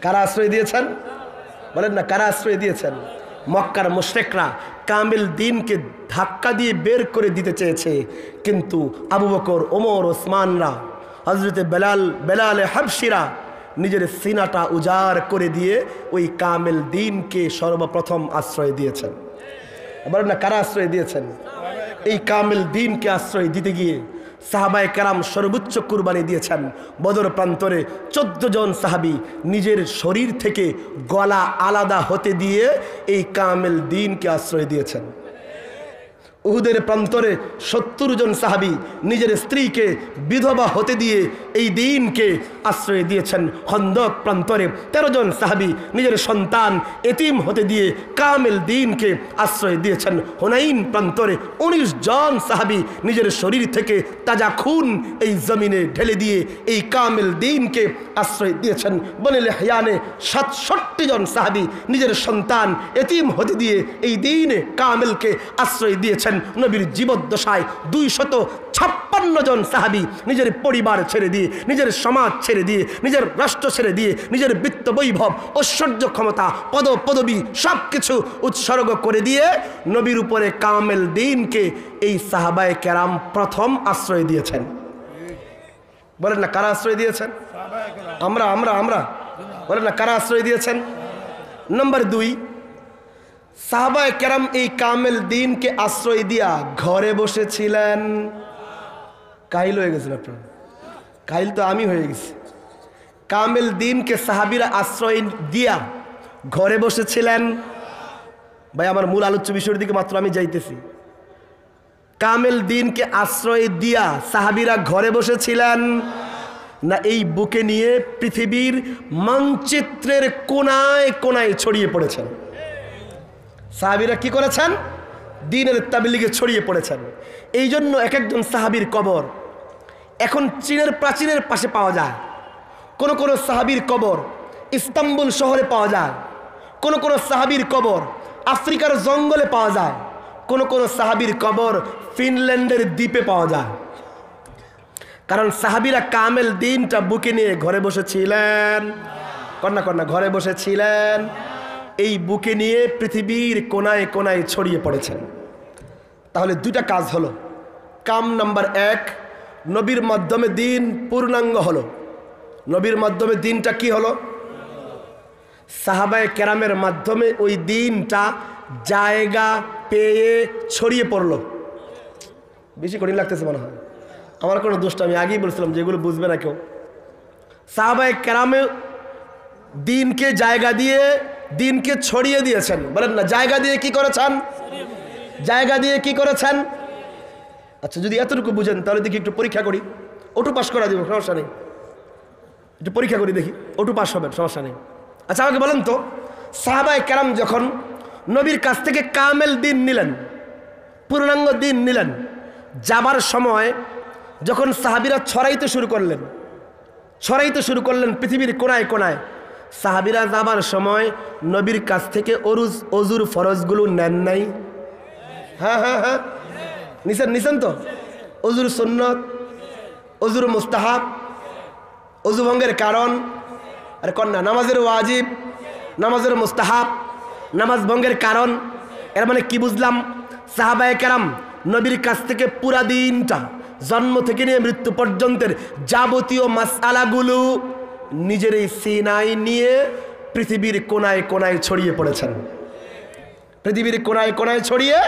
কারা আশ্রয় দিয়েছেন বলেন না? কারা আশ্রয় দিয়েছেন? মক্কার মুশরিকরা কামেল দিনকে ধাক্কা দিয়ে বের করে দিতে চেয়েছে, কিন্তু আবু বকর, ওমর, ওসমানরা, হযরতে বেলালে হাবশিরা নিজের সিনাটা উজাড় করে দিয়ে ওই কামেল দিনকে সর্বপ্রথম আশ্রয় দিয়েছেন। বলেন না কারা আশ্রয় দিয়েছেন? এই কামেল দিনকে আশ্রয় দিতে গিয়ে সাহাবায়ে কেরাম সর্বোচ্চ কুরবানি দিয়েছেন। বদর প্রান্তরে 14 জন সাহাবী নিজের শরীর থেকে গলা আলাদা হতে দিয়ে এই কামেল দিনকে আশ্রয় দিয়েছেন। উহুদের প্রান্তরে 70 জন সাহাবী নিজের স্ত্রীকে বিধবা হতে দিয়ে এই দিনকে আশ্রয় দিয়েছেন। খন্দক প্রান্তরে 13 জন সাহাবী নিজের সন্তান এতিম হতে দিয়ে কামেল দিনকে আশ্রয় দিয়েছেন। হুনাইন প্রান্তরে 19 জন সাহাবী নিজের শরীর থেকে তাজা খুন এই জমিনে ঢেলে দিয়ে এই কামেল দিনকে আশ্রয় দিয়েছেন। বনে লেহয়ানে 67 জন সাহাবী নিজের সন্তান এতিম হতে দিয়ে এই দিনে কামেলকে আশ্রয় দিয়েছেন। নবীর জীবদ্দশায় 256 জন সাহাবী নিজের পরিবার ছেড়ে দিয়ে, নিজের সমাজ ছেড়ে দিয়ে, নিজের রাষ্ট্র ছেড়ে দিয়ে, নিজের বিত্ত বৈভব, ঐশ্বর্য, ক্ষমতা, পদবী সব কিছু উৎসর্গ করে দিয়ে নবীর উপরে কামেল দিনকে এই সাহাবায়ে কেরাম প্রথম আশ্রয় দিয়েছেন। বলেন না কারা আশ্রয় দিয়েছেন? আমরা আমরা আমরা বলেন না কারা আশ্রয় দিয়েছেন? নম্বর 2, সাহাবায়ে কেরাম এই কামেল দিনকে আশ্রয় দিয়া ঘরে বসেছিলেন। কাহিল হয়ে গেছিল আপনার? কাহিল তো আমি হয়ে গেছি। কামেল দিনকে সাহাবীরা আশ্রয় দিয়া ঘরে বসেছিলেন। ভাই আমার মূল আলোচ্য বিষয়ের দিকে মাত্র আমি যাইতেছি। কামেল দিনকে আশ্রয় দিয়া সাহাবীরা ঘরে বসেছিলেন না এই বুকে নিয়ে পৃথিবীর মানচিত্রের কোনায় কোনায় ছড়িয়ে পড়েছেন? সাহাবীরা কি করেছেন? দ্বীনের তাবলীগে ছড়িয়ে পড়েছেন। এই জন্য এক একজন সাহাবীর কবর এখন চীনের প্রাচীরের পাশে পাওয়া যায়। কোন কোন সাহাবীর কবর ইস্তাম্বুল শহরে পাওয়া যায়। কোন কোন সাহাবীর কবর আফ্রিকার জঙ্গলে পাওয়া যায়। কোন কোন সাহাবীর কবর ফিনল্যান্ডের দ্বীপে পাওয়া যায়। কারণ সাহাবীরা কামেল দিনটা বুকে নিয়ে ঘরে বসেছিলেন। কন্যা ঘরে বসেছিলেন, এই বুকে নিয়ে পৃথিবীর কোনায় কোনায় ছড়িয়ে পড়েছেন। তাহলে 2টা কাজ হলো। কাম নাম্বার 1, নবীর মাধ্যমে দিন পূর্ণাঙ্গ হলো। নবীর মাধ্যমে দিনটা কি হলো? সাহাবায়ে কেরামের মাধ্যমে ওই দিনটা জায়গা পেয়ে ছড়িয়ে পড়লো। বেশি কঠিন লাগতেছে মনে হয়? আমার কোনো দোষটা আমি আগেই বলছিলাম যেগুলো বুঝবে না কেউ। সাহাবায়ে কেরামে দিনকে জায়গা দিয়ে দিনকে ছড়িয়ে দিয়েছেন। বলেন না জায়গা দিয়ে কি করেছেন? জায়গা দিয়ে কি করেছেন? আচ্ছা যদি এতটুকু বুঝেন তাহলে দেখি একটু পরীক্ষা করি। ওটু পাস করা দিব, সমস্যা নেই। একটু পরীক্ষা করি দেখি, ওটু পাস হবেন, সমস্যা নেই। আচ্ছা আমাকে বলেন তো, সাহাবায়ে কেরাম যখন নবীর কাছ থেকে কামেল দিন নিলেন, পূর্ণাঙ্গ দিন নিলেন, যাবার সময় যখন সাহাবীরা ছড়াইতে শুরু করলেন পৃথিবীর কোনায় কোনায়, সাহাবীরা যাবার সময় নবীর কাছ থেকে অজুর ফরজগুলো নেন নাই? হ্যাঁ হ্যাঁ হ্যাঁ নিছেন তো। অজুর সুন্নত, অজুর মুস্তাহাব, অজু ভঙ্গের কারণ, আর কন্যা নামাজের ওয়াজিব, নামাজের মুস্তাহাব, নামাজ ভঙ্গের কারণ। এর মানে কি বুঝলাম? সাহাবায়ে কেরাম নবীর কাছ থেকে পুরা দিনটা জন্ম থেকে নিয়ে মৃত্যু পর্যন্তের যাবতীয় মাসআলাগুলো নিজের এই সিনায় নিয়ে পৃথিবীর কোনায় কোনায় ছড়িয়ে পড়েছেন। পৃথিবীর কোনায় কোনায় ছড়িয়ে।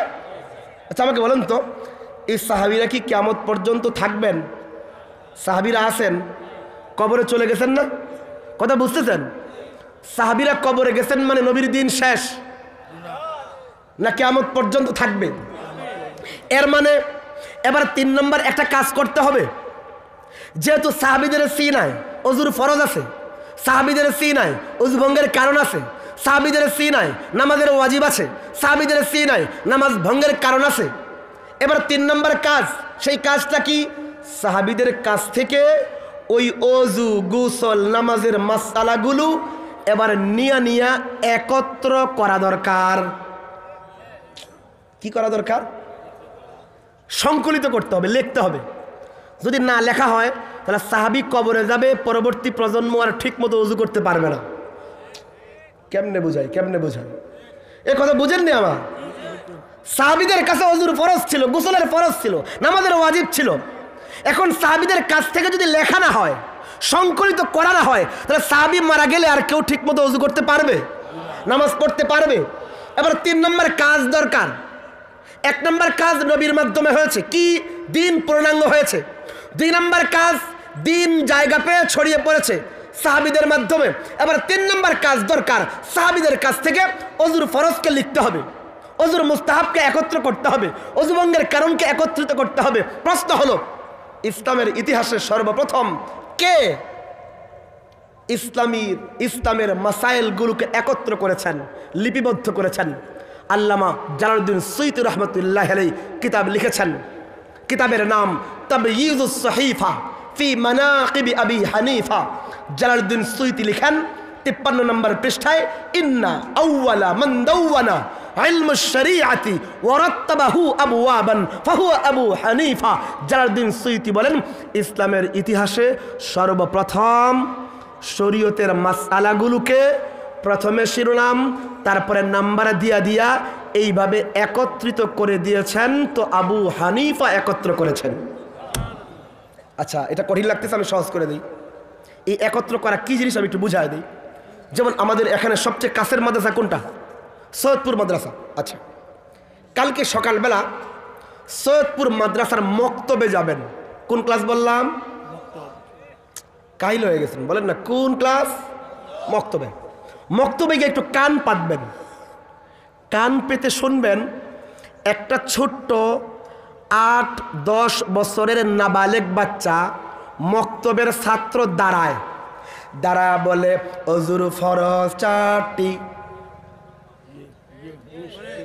আচ্ছা আমাকে বলেন তো, এই সাহাবীরা কি কিয়ামত পর্যন্ত থাকবেন? সাহাবীরা আছেন, কবরে চলে গেছেন না? কথা বুঝতেছেন? সাহাবীরা কবরে গেছেন মানে নবীর দিন শেষ না কিয়ামত পর্যন্ত থাকবে? এর মানে এবার 3 নম্বর একটা কাজ করতে হবে। যেহেতু সাহাবীদের সিনায় ওযুর ফরজ আছে, সাহাবীদের সিনায় ওযু ভঙ্গের কারণ আছে, সাহাবীদের সিনায় নামাজের ওয়াজিব আছে, সাহাবীদের সিনায় নামাজ ভঙ্গের কারণ আছে। এবার 3 নম্বর কাজ, সেই কাজটা কি? সাহাবীদের কাছ থেকে ওই ওযু, গোসল, নামাজের মাসআলাগুলো এবার নিয়া একত্র করা দরকার। কি করা দরকার? সংকলিত করতে হবে, লিখতে হবে। যদি না লেখা হয় তাহলে সাহাবী কবরে যাবে, পরবর্তী প্রজন্ম আর ঠিক মতো ওযু করতে পারবে না। কেমনে বোঝাই? এ কথা বুঝেননি আমার? সাহাবীদের কাছে ওযুর ফরজ ছিল, গোসলের ফরজ ছিল, নামাজের ওয়াজিব ছিল। এখন সাহাবীদের কাছ থেকে যদি লেখা না হয়, সংকলিত করা না হয়, তাহলে সাহাবী মারা গেলে আর কেউ ঠিক মতো ওযু করতে পারবে? নামাজ পড়তে পারবে? এবার 3 নম্বর কাজ দরকার। 1 নম্বর কাজ নবীর মাধ্যমে হয়েছে, কি? দিন পূর্ণাঙ্গ হয়েছে। 2 নম্বর কাজ, দিন জায়গা পেয়ে ছড়িয়ে পড়েছে সাহাবীদের মাধ্যমে। এবার 3 নম্বর কাজ দরকার, সাহাবীদের কাছ থেকে ওযুর ফরজকে লিখতে হবে, ওযুর মুস্তাহাবকে একত্র করতে হবে, ওযু ভঙ্গের কারণকে একত্রিত করতে হবে। প্রশ্ন হলো, ইসলামের ইতিহাসে সর্বপ্রথম কে ইসলামের মাসাইলগুলোকে একত্র করেছেন, লিপিবদ্ধ করেছেন? আল্লামা জালালউদ্দিন সুয়ুতী রাহমাতুল্লাহি আলাইহি কিতাব লিখেছেন। কিতাবের নাম তাবয়ীযুস সহিফা ফি মানাকিব আবি হানিফা। জালালউদ্দিন সুয়ুতী লিখেন 53 নম্বর পৃষ্ঠায়, ইন্না আউওয়ালা মান দাওয়ানা ইলমুশ শরীআতি ওয়া রাত্তাবাহু আবওয়াবান ফাহুয়া আবু হানিফা। জালালউদ্দিন সুয়ুতী বলেন, ইসলামের ইতিহাসে সর্বপ্রথম শরীয়তের মাসআলাগুলোকে প্রথমে শিরোনাম, তারপরে নাম্বার দিয়া এইভাবে একত্রিত করে দিয়েছেন তো আবু হানিফা একত্র করেছেন। আচ্ছা, এটা কঠিন লাগতেছে, আমি সহজ করে দিই। এই একত্র করা কি জিনিস আমি একটু বুঝাই দিই। যেমন আমাদের এখানে সবচেয়ে কাছের মাদ্রাসা কোনটা? সৈয়দপুর মাদ্রাসা। আচ্ছা, কালকে সকালবেলা সৈয়দপুর মাদ্রাসার মক্তবে যাবেন। কোন ক্লাস বললাম? কাহিল হয়ে গেছেন, বলেন না কোন ক্লাস? মক্তবে। মক্তবে গিয়ে একটু কান পাতবেন, কান পেতে শুনবেন একটা ছোট্ট 8-10 বছরের নাবালেগ বাচ্চা মক্তবের ছাত্র দাঁড়ায় বলে, ওযুর ফরজ 4টি।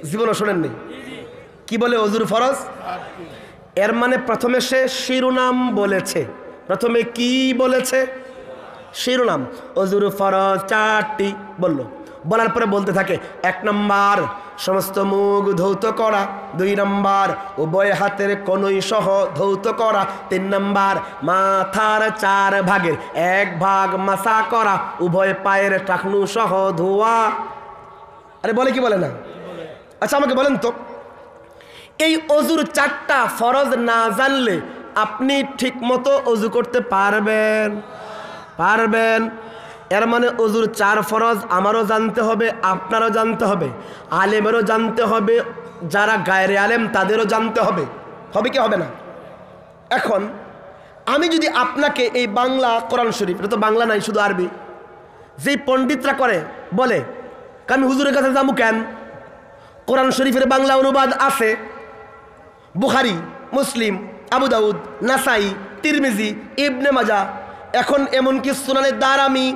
জীবনও শোনেননি? কি বলে? ওযুর ফরজ। এর মানে প্রথমে সে শিরোনাম বলেছে। প্রথমে কি বলেছে? শিরোনাম। ওযুর ফরজ 4টি বলল। বলার পরে বলতে থাকে, 1 নম্বর সমস্ত মুখ ধৌত করা, 2 নম্বর উভয় হাতের কনুই সহ ধৌত করা, 3 নম্বর মাথার 4 ভাগের 1 ভাগ মাসা করা, উভয় পায়ের টাকনু সহ ধোয়া। আরে বলে কি বলে না? আচ্ছা আমাকে বলেন তো, এই ওযুর 4টা ফরজ না জানলে আপনি ঠিক মতো ওযু করতে পারবেন? এর মানে ওযুর 4 ফরজ আমারও জানতে হবে, আপনারও জানতে হবে, আলেমেরও জানতে হবে, যারা গায়রে আলেম তাদেরও জানতে হবে। হবে কি হবে না? এখন আমি যদি আপনাকে এই বাংলা কোরআন শরীফ, এটা তো বাংলা নাই, শুধু আরবি, যেই পণ্ডিতরা করে বলে, আমি হুজুরের কাছে যাবো কেন? কোরআন শরীফের বাংলা অনুবাদ আছে, বুখারী, মুসলিম, আবু দাউদ, নাসাই, তিরমিজি, ইবনে মাজাহ, এখন এমনকি সুনানে দারামি,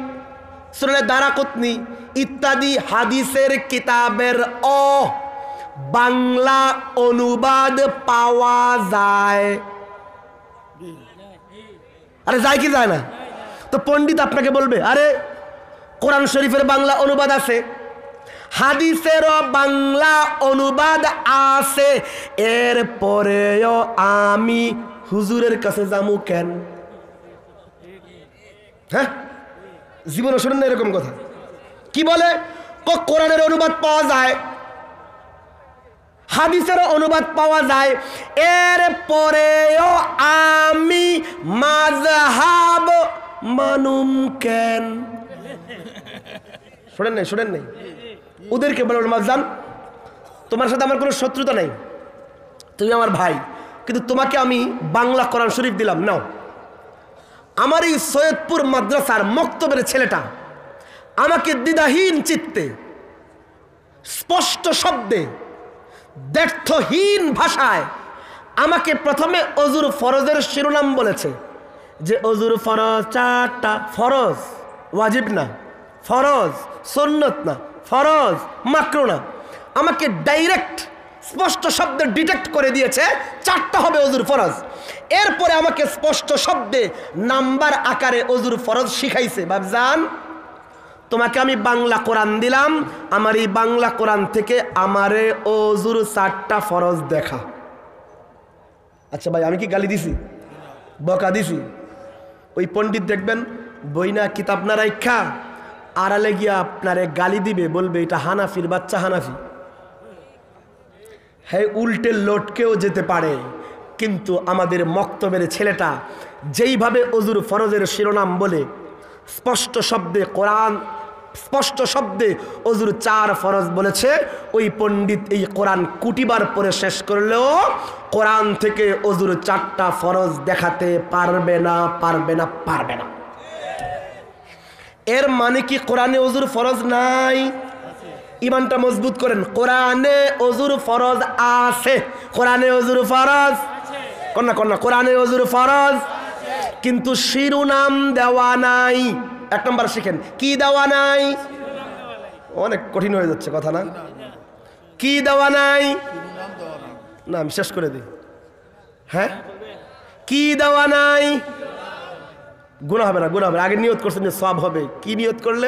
সুনানে দারাকুতনি ইত্যাদি হাদিসের কিতাবের বাংলা অনুবাদ পাওয়া যায়। আরে যায় কি যায় না? তো পণ্ডিত আপনাকে বলবে, আরে কোরআন শরীফের বাংলা অনুবাদ আছে, হাদিসেরও বাংলা অনুবাদ আছে, এরপরেও আমি হুজুরের কাছে যামু কেন? হ্যাঁ, জীবনে শোনেন না এরকম কথা? কি বলে? কোরআনের অনুবাদ পাওয়া যায়, হাদিসেরও অনুবাদ পাওয়া যায়, এরপরেও আমি মাযহাব মানুম কেন? শোনেন নাই? ওদেরকে বলে মাজান, তোমার সাথে আমার কোনো শত্রুতা নেই, তুমি আমার ভাই, কিন্তু তোমাকে আমি বাংলা কোরআন শরীফ দিলাম, নাও। আমার এই সৈয়দপুর মাদ্রাসার মক্তবের ছেলেটা আমাকে দ্বিধাহীন চিত্তে স্পষ্ট শব্দে ব্যর্থহীন ভাষায় আমাকে প্রথমে অজুর ফরজের শিরোনাম বলেছে যে অজুর ফরজ 4টা, ফরজ ওয়াজিব না, ফরজ সুন্নত না, ফরজ মাকরুহ না। আমাকে ডাইরেক্ট স্পষ্ট শব্দে ডিটেক্ট করে দিয়েছে 4টা হবে অজুর ফরজ। এরপরে আমাকে স্পষ্ট শব্দে নাম্বার আকারে অজুর ফরজ শিখাইছে। বাবজান, তোমাকে আমি বাংলা কোরআন দিলাম, আমার এই বাংলা কোরআন থেকে আমারে অজুর 4টা ফরজ দেখা। আচ্ছা ভাই, আমি কি গালি দিছি, বকা দিছি? ওই পণ্ডিত দেখবেন বই না কিতাব না রাইখা আড়ালে গিয়া আপনারে গালি দিবে, বলবে এটা হানাফির বাচ্চা হানাফি। হ্যাঁ, উল্টে লটকেও যেতে পারে, কিন্তু আমাদের মক্তবের ছেলেটা যেইভাবে অজুর ফরজের শিরোনাম বলে স্পষ্ট শব্দে কোরআন, স্পষ্ট শব্দে অজুর 4 ফরজ বলেছে, ওই পণ্ডিত এই কোরআন কুটিবার পরে শেষ করলেও কোরআন থেকে অজুর 4টা ফরজ দেখাতে পারবে না, পারবে না, পারবে না। এর মানে কি কোরআনে অজুর ফরজ নাই? ইমানটা মজবুত করেন, কোরআনে অজুর ফরজ আছে, কোরআনে অজুর ফরজ কন্যা কন্যা কোরআনে অজুর ফরজ, কিন্তু শিরোনাম দেওয়া নাই। 1 নম্বর শিখেন, কি দেওয়া নাই? অনেক কঠিন হয়ে যাচ্ছে কথা না? কি দেওয়া নাই? না, আমি শেষ করে দিই। হ্যাঁ, কি দেওয়া নাই? গুনাহ হবে না, গুনাহ হবে। আগে নিয়ত করছেন যে সওয়াব হবে, কি নিয়ত করলে?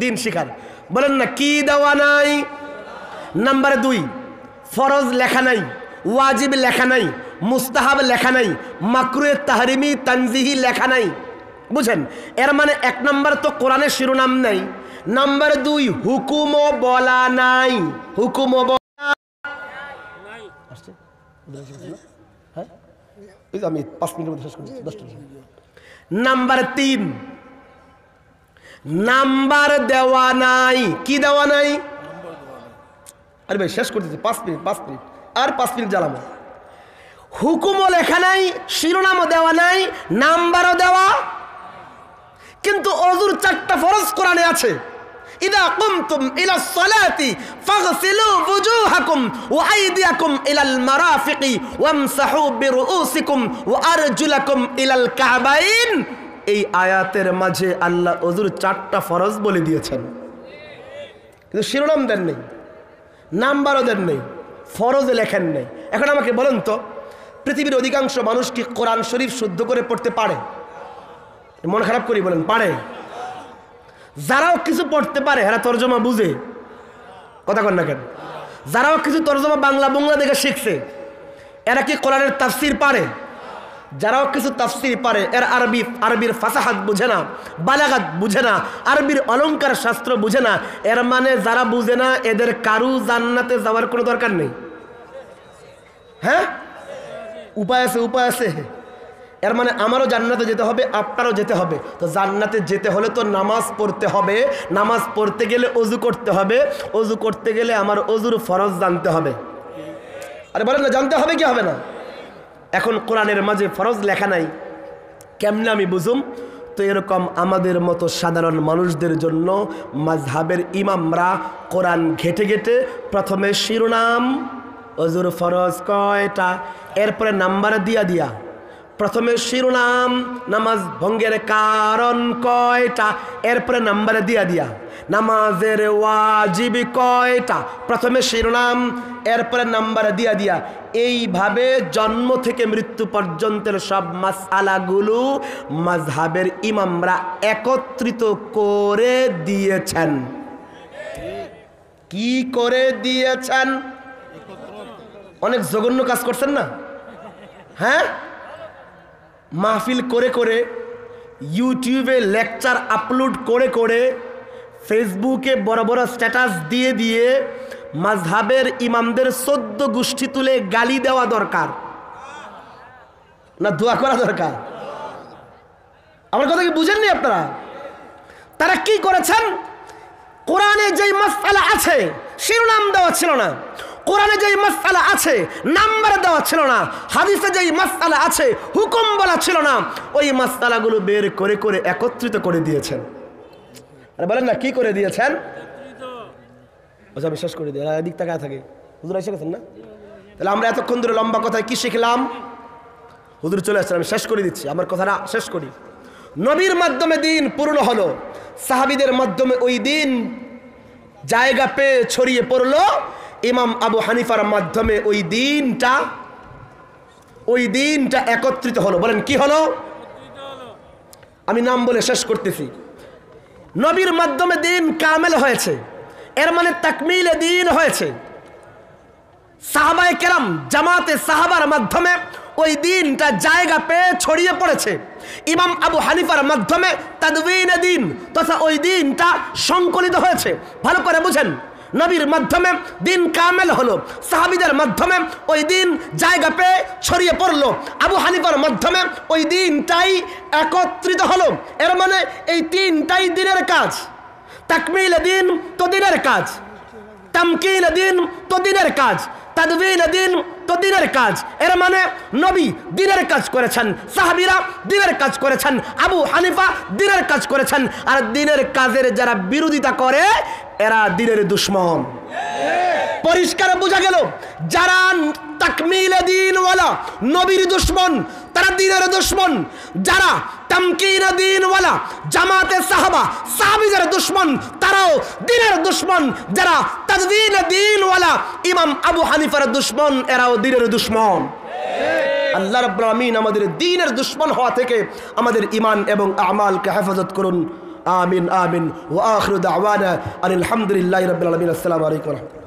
দিন শিখার। বলেন না, কি দেওয়া নাই? নাম্বার 2, ফরজ লেখা নাই, ওয়াজিব লেখা নাই, মুস্তাহাব লেখা নাই, মাকরুহ তাহরিমি তানজিহি লেখা নাই। বুঝেন? এর মানে 1 নম্বর তো কোরআনের শিরোনাম নাই, নাম্বার 2 হুকুমও বলা নাই, হুকুমও বলা নাই। হ্যাঁ, আমি 5 মিনিটের মধ্যে শেষ করছি, 10টা। নাম্বার 3, নাম্বার দেওয়া নাই। কি দেওয়া নাই? আরে ভাই শেষ করতেছি, 5 মিনিট, 5 মিনিট আর 5 মিনিট জ্বালাবো। হুকুমও লেখা নাই, শিরোনামও দেওয়া নাই, নাম্বারও দেওয়া, কিন্তু অজুর 4টা ফরজ কোরআনে আছে। ইদা কুমতুম ইলা সলাতি ফাগসিলু ওয়ুজুহাকুম ওয়া আইদিয়াকুম ইলাল মারাফিকি ওয়ামসাহু বিরুউসিকুম ওয়া আরজুলাকুম ইলাল কাবাইন। এই আয়াতের মাঝে আল্লাহ অজুর 4টা ফরজ বলে দিয়েছেন, কিন্তু শিরোনাম দেন নেই, নাম্বারও দেন নেই, ফরজে লেখেন নেই। এখন আমাকে বলেন তো, পৃথিবীর অধিকাংশ মানুষ কি কোরআন শরীফ শুদ্ধ করে পড়তে পারে? মন খারাপ করি বলেন, পারে? যারাও কিছু পড়তে পারে এরা তর্জমা বুঝে? কথা কন না কেন? যারাও কিছু তর্জমা বাংলা দেখে শিখছে এরা কি কোরআনের তাফসীর পারে? যারাও কিছু তাফসীর পারে এর আরবির ফাসাহাত বুঝে না, বালাগাত বুঝে না, আরবির অলংকার শাস্ত্র বুঝে না। এর মানে যারা বুঝে না এদের কারু জান্নাতে যাওয়ার কোনো দরকার নেই। হ্যাঁ, উপায় আছে, উপায় আছে। এর মানে আমারও জান্নাতে যেতে হবে, আপনারও যেতে হবে। তো জান্নাতে যেতে হলে তো নামাজ পড়তে হবে, নামাজ পড়তে গেলে অজু করতে হবে, অজু করতে গেলে আমার অজুর ফরজ জানতে হবে। আরে বলেন না, জানতে হবে কি হবে না? এখন কোরআনের মাঝে ফরজ লেখা নাই, কেমনে আমি বুঝুম? তো এরকম আমাদের মতো সাধারণ মানুষদের জন্য মাযহাবের ইমামরা কোরআন ঘেটে ঘেটে প্রথমে শিরোনাম অজুর ফরজ কয়টা, এরপরে নাম্বার দিয়া প্রথমে শিরোনাম নামাজ ভঙ্গের কারণ কয়টা, এরপরে নাম্বার দিয়া নামাজের ওয়াজিব কয়টা, প্রথমে শিরোনাম এরপরে নাম্বার দিয়া এইভাবে জন্ম থেকে মৃত্যু পর্যন্তের সব মাসআলাগুলো মাযহাবের ইমামরা একত্রিত করে দিয়েছেন। কি করে দিয়েছেন? অনেক জঘন্য কাজ করছেন না? হ্যাঁ, মাহফিল করে করে, ইউটিউবে লেকচার আপলোড করে করে, ফেসবুকে বড় বড় স্ট্যাটাস দিয়ে মাযহাবের ইমামদের 14 গোষ্ঠী তুলে গালি দেওয়া দরকার না দোয়া করা দরকার? আমার কথা কি বুঝেননি আপনারা? তারা কি করেছেন? কোরআনে যেই মাসআলা আছে শিরোনাম দেওয়া ছিল না, কোরআনে যেই মাসআলা আছে নাম্বার দেওয়া ছিল না, হাদিসে যেই মাসআলা আছে হুকুম বলা ছিল না, ওই মাসআলাগুলো বের করে করে একত্রিত করে দিয়েছেন। আরে বলেন না কি করে দিয়েছেন? আচ্ছা আমি শেষ করে দিই, এদিক তাকায় থাকে। হুজুর এসে গেছেন না? তাহলে আমরা এতক্ষণ ধরে লম্বা কথায় কি শিখলাম? হুজুর চলে আসছেন, আমি শেষ করে দিচ্ছি, আমার কথাটা শেষ করি। নবীর মাধ্যমে দিন পূর্ণ হলো, সাহাবীদের মাধ্যমে ওই দিন জায়গা পেয়ে ছড়িয়ে পড়লো, ইমাম আবু হানিফার মাধ্যমে ওই দিনটা একত্রিত হলো। বলেন কি হলো? আমি নাম বলে শেষ করতেছি। নবীর মাধ্যমে দিন কামেল হয়েছে, এর মানে তাকমিলে দিন হয়েছে। সাহাবায়ে কেরাম জামাতে সাহাবার মাধ্যমে ওই দিনটা জায়গা পেয়ে ছড়িয়ে পড়েছে। ইমাম আবু হানিফার মাধ্যমে তাদবিনে দিন তথা ওই দিনটা সংকলিত হয়েছে। ভালো করে বুঝেন, নবীর মাধ্যমে দিন কামেল হলো, সাহাবীদের মাধ্যমে ওই দিন জায়গা পেয়ে ছড়িয়ে পড়লো, আবু হানিফার মাধ্যমে ওই দিনটাই একত্রিত হলো। এর মানে এই তিনটাই দিনের কাজ। তাকমিলে দিন তো দিনের কাজ, তামকিনে দিন তো দিনের কাজ, তাদবিনে দিন তো দিনের কাজ। এর মানে নবী দিনের কাজ করেছেন, সাহাবীরা দিনের কাজ করেছেন, আবু হানিফা দিনের কাজ করেছেন। আর দিনের কাজের যারা বিরোধিতা করে এরা দিনের দুশমন। পরিষ্কার বোঝা গেল, যারা তাকমিলে দিনওয়ালা নবীর দুশমন তারা দিনের দুশমন, যারা তামকিনে দিনওয়ালা জামাতে সাহাবীদের দুশমন তারাও দিনের দুশমন, যারা তাদবিনে দিনওয়ালা ইমাম আবু হানিফার দুশমন এরাও দিনের দুশমন। আল্লাহ রাব্বুল আমিন আমাদের দ্বীনের দুশমন হওয়া থেকে আমাদের ঈমান এবং আমালকে হেফাজত করুন। আমিন আমিন। ওয়া আখিরু দাওয়ানা আলহামদুলিল্লাহি রাব্বিল আলামিন। আসসালামু আলাইকুম ওয়া রাহমাতুল্লাহ।